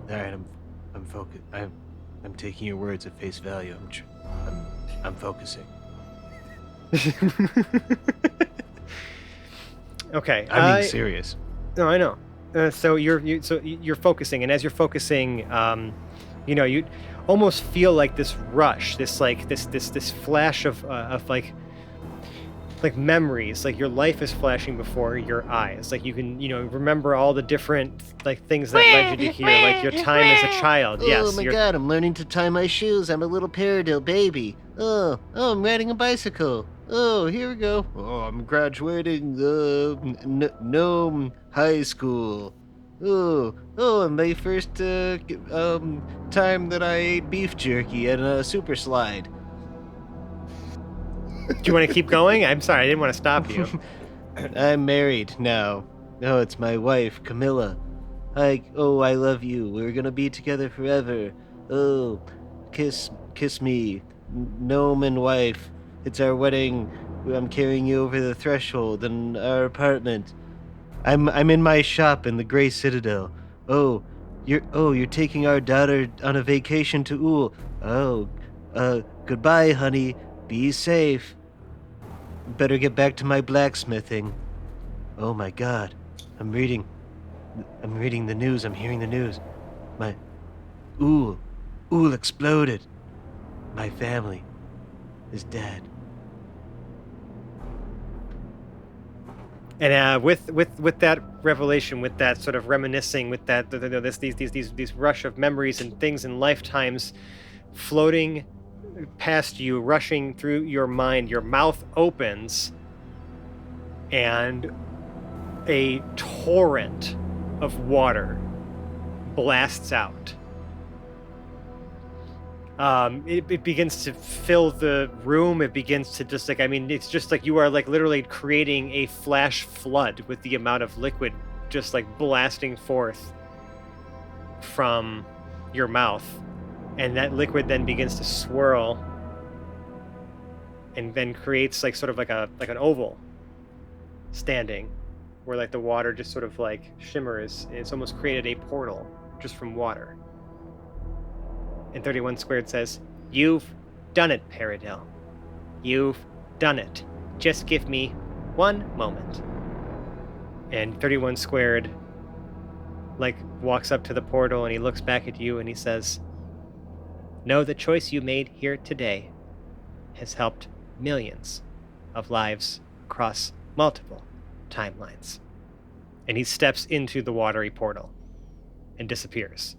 All right, I'm focused. I'm taking your words at face value. I'm focusing. Okay. I'm being serious. No, I know. So you're focusing, and as you're focusing, you almost feel like this rush, this flash of like like memories, like your life is flashing before your eyes. Like you can, remember all the different like things that led you to here, like your time as a child. Oh Yes, my god, I'm learning to tie my shoes. I'm a little Perodill baby. Oh, I'm riding a bicycle. Oh, here we go. Oh, I'm graduating the Gnome High School. And my first time that I ate beef jerky and a super slide. Do you want to keep going? I'm sorry, I didn't want to stop you. I'm married now. No, it's my wife, Camilla. I love you. We're gonna be together forever. Oh, kiss me, gnome and wife. It's our wedding. I'm carrying you over the threshold in our apartment. I'm in my shop in the Grey Citadel. You're taking our daughter on a vacation to Ool. Goodbye, honey. Be safe. Better get back to my blacksmithing. Oh my god. I'm reading the news. I'm hearing the news. My Ool exploded. My family is dead. And with that revelation, with that sort of reminiscing, with that these rush of memories and things and lifetimes floating past you, rushing through your mind, your mouth opens, and a torrent of water blasts out. It begins to fill the room. It begins to just it's just like you are like literally creating a flash flood with the amount of liquid just like blasting forth from your mouth. And that liquid then begins to swirl and then creates like sort of like an oval standing where like the water just sort of like shimmers. It's almost created a portal just from water. And 31 Squared says, "You've done it, Perodill. You've done it. Just give me one moment." And 31 Squared like walks up to the portal and he looks back at you and he says, "Know the choice you made here today has helped millions of lives across multiple timelines." And he steps into the watery portal and disappears.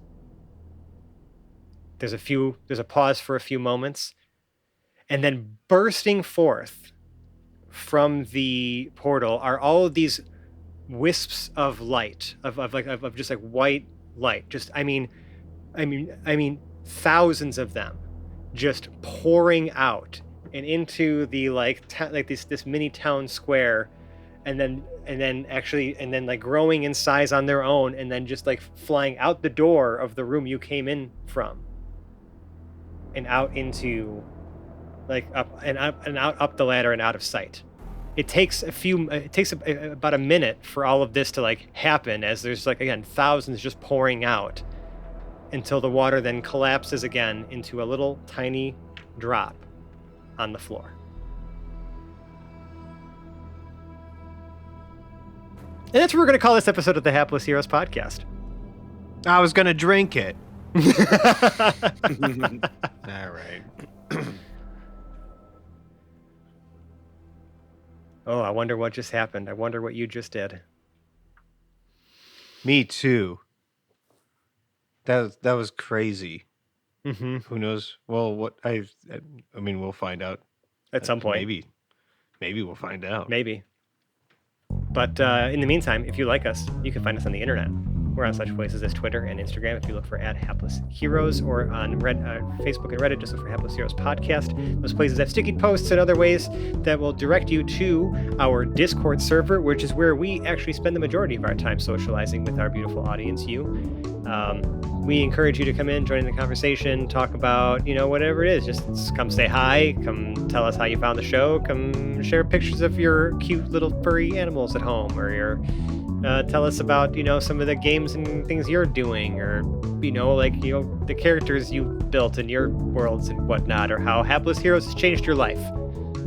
There's a pause for a few moments, and then bursting forth from the portal are all of these wisps of light, of just like white light. Just I mean thousands of them just pouring out and into the this mini town square, and then like growing in size on their own, and then just like flying out the door of the room you came in from and out into like up the ladder and out of sight. It takes about a minute for all of this to like happen, as there's like again thousands just pouring out, until the water then collapses again into a little tiny drop on the floor. And that's what we're going to call this episode of the Hapless Heroes podcast. I was gonna drink it. All right. Oh, I wonder what just happened. I wonder what you just did. Me too. That was crazy. Mm-hmm. Who knows? Well, I mean, we'll find out At some point. Maybe we'll find out. Maybe. But in the meantime, if you like us, you can find us on the internet. We're on such places as Twitter and Instagram if you look for @HaplessHeroes, or on Facebook and Reddit, just look for Hapless Heroes Podcast. Those places have sticky posts and other ways that will direct you to our Discord server, which is where we actually spend the majority of our time socializing with our beautiful audience, you. We encourage you to come in, join in the conversation, talk about, whatever it is. Just come say hi, come tell us how you found the show, come share pictures of your cute little furry animals at home, or tell us about, some of the games and things you're doing, or, the characters you built in your worlds and whatnot, or how Hapless Heroes has changed your life.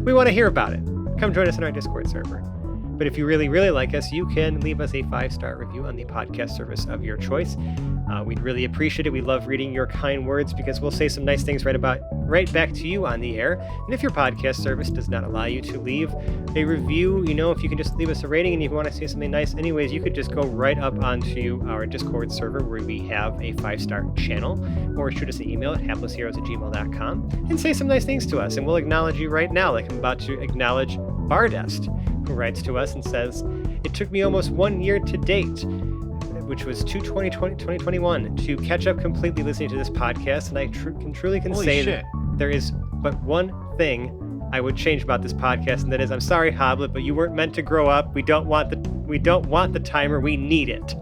We want to hear about it. Come join us in our Discord server. But if you really, really like us, you can leave us a 5-star review on the podcast service of your choice. We'd really appreciate it. We love reading your kind words because we'll say some nice things right back to you on the air. And if your podcast service does not allow you to leave a review, if you can just leave us a rating and if you want to say something nice anyways, you could just go right up onto our Discord server where we have a 5-star channel, or shoot us an email at haplessheroes@gmail.com and say some nice things to us. And we'll acknowledge you right now, like I'm about to acknowledge Bardest, who writes to us and says, "It took me almost 1 year to date," which was 2021, to catch up completely listening to this podcast, and I can truly say that there is but one thing I would change about this podcast, and that is, I'm sorry, Hoblet, but you weren't meant to grow up. We don't want the timer. We need it.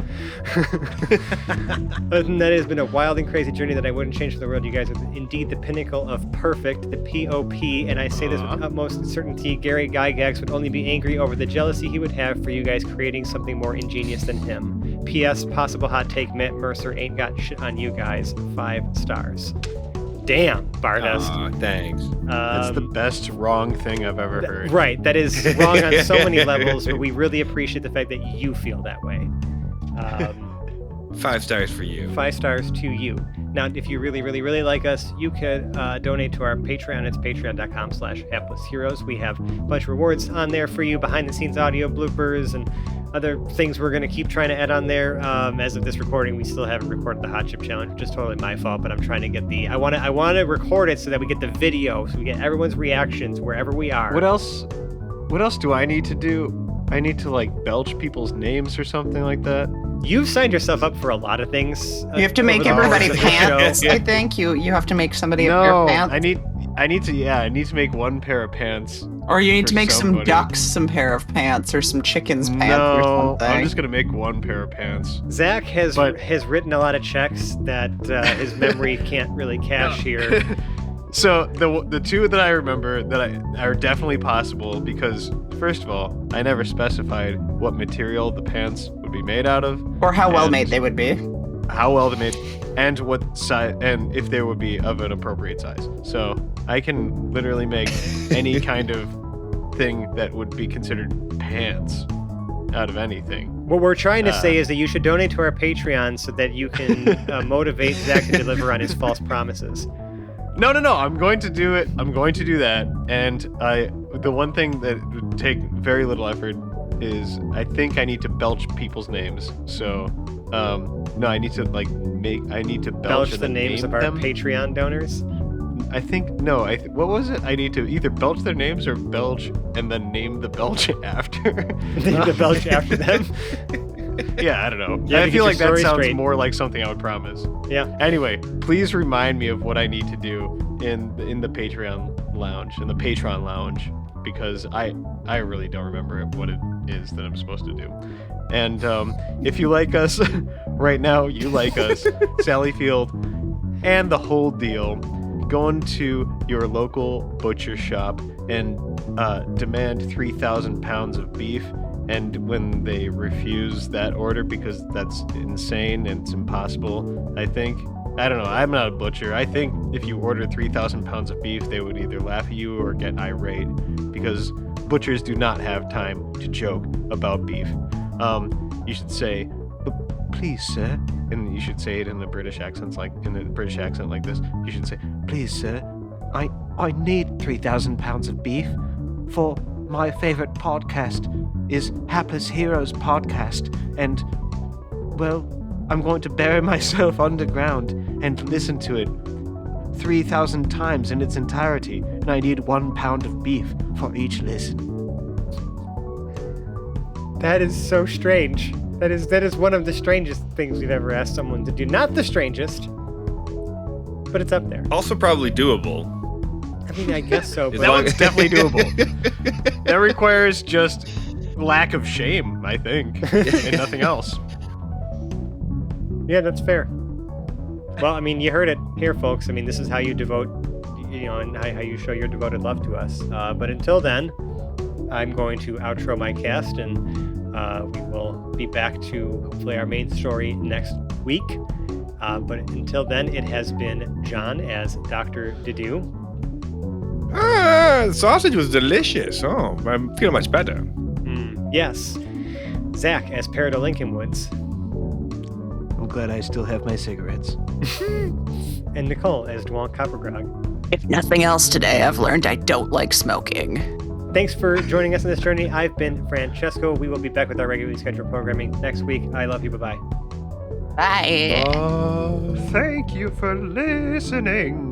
Other than that, it has been a wild and crazy journey that I wouldn't change for the world. You guys are indeed the pinnacle of perfect, the POP, and I say this with utmost certainty. Gary Gygax would only be angry over the jealousy he would have for you guys creating something more ingenious than him. P.S. Possible hot take, Matt Mercer ain't got shit on you guys. 5 stars. Damn, Bardest. Thanks. That's the best wrong thing I've ever heard. Right, that is wrong on so many levels, but we really appreciate the fact that you feel that way. 5 stars for you. 5 stars to you. Now, if you really, really, really like us, you could donate to our Patreon. It's patreon.com/haplessheroes. We have a bunch of rewards on there for you, behind-the-scenes audio bloopers and other things we're going to keep trying to add on there. As of this recording, we still haven't recorded the Hot Chip Challenge, which is totally my fault, but I'm trying to get I want to record it so that we get the video, so we get everyone's reactions wherever we are. What else do I need to do? I need to belch people's names or something like that. You've signed yourself up for a lot of things. You have to make everybody pants. I think you have to make somebody a pair of pants. I need to make one pair of pants. Or you need to make some ducks some pair of pants, or some chickens pants or something. I'm just gonna make one pair of pants. Zach has written a lot of checks that his memory can't really cash here. So the two that I remember that are definitely possible, because first of all, I never specified what material the pants would be made out of, or how well made they would be. How well they made, and what size, and if they would be of an appropriate size. So I can literally make any kind of thing that would be considered pants out of anything. What we're trying to say is that you should donate to our Patreon so that you can motivate Zach to deliver on his false promises. No. I'm going to do it. I'm going to do that. And the one thing that would take very little effort is I think I need to belch people's names. So, no, I need to belch the names of our Patreon donors. I think what was it? I need to either belch their names or belch and then name the belch after. Name the belch after them. Yeah, I don't know. Yeah, I feel like that sounds straight. more like something I would promise. Yeah. Anyway, please remind me of what I need to do in the Patreon lounge, because I really don't remember what it is that I'm supposed to do. And if you like us right now, you like us, Sally Field, and the whole deal, go into your local butcher shop and demand 3,000 pounds of beef. And when they refuse that order, because that's insane and it's impossible, I don't know, I'm not a butcher. I think if you ordered 3,000 pounds of beef, they would either laugh at you or get irate, because butchers do not have time to joke about beef. You should say, "Please, sir," and you should say it in the British accent like this. You should say, "Please, sir, I need 3,000 pounds of beef for my favorite podcast is Hapless Heroes podcast, and, well, I'm going to bury myself underground and listen to it 3,000 times in its entirety, and I need 1 pound of beef for each listen." That is so strange. That is one of the strangest things we've ever asked someone to do. Not the strangest, but it's up there. Also probably doable. I mean, I guess so. But That one's definitely doable. That requires just lack of shame, I think, and nothing else. Yeah, that's fair. Well, I mean, you heard it here, folks. I mean, this is how you devote, and how you show your devoted love to us. But until then, I'm going to outro my cast, and we will be back to hopefully our main story next week. But until then, it has been John as Dr. Dedu. The sausage was delicious. Oh, I'm feeling much better. Yes. Zach as Perodill Lincolnwoods. I'm glad I still have my cigarettes. And Nicole as Dwal Coppergrog. If nothing else today, I've learned I don't like smoking. Thanks for joining us on this journey. I've been Francesco. We will be back with our regularly scheduled programming next week. I love you. Bye-bye. Bye. Thank you for listening.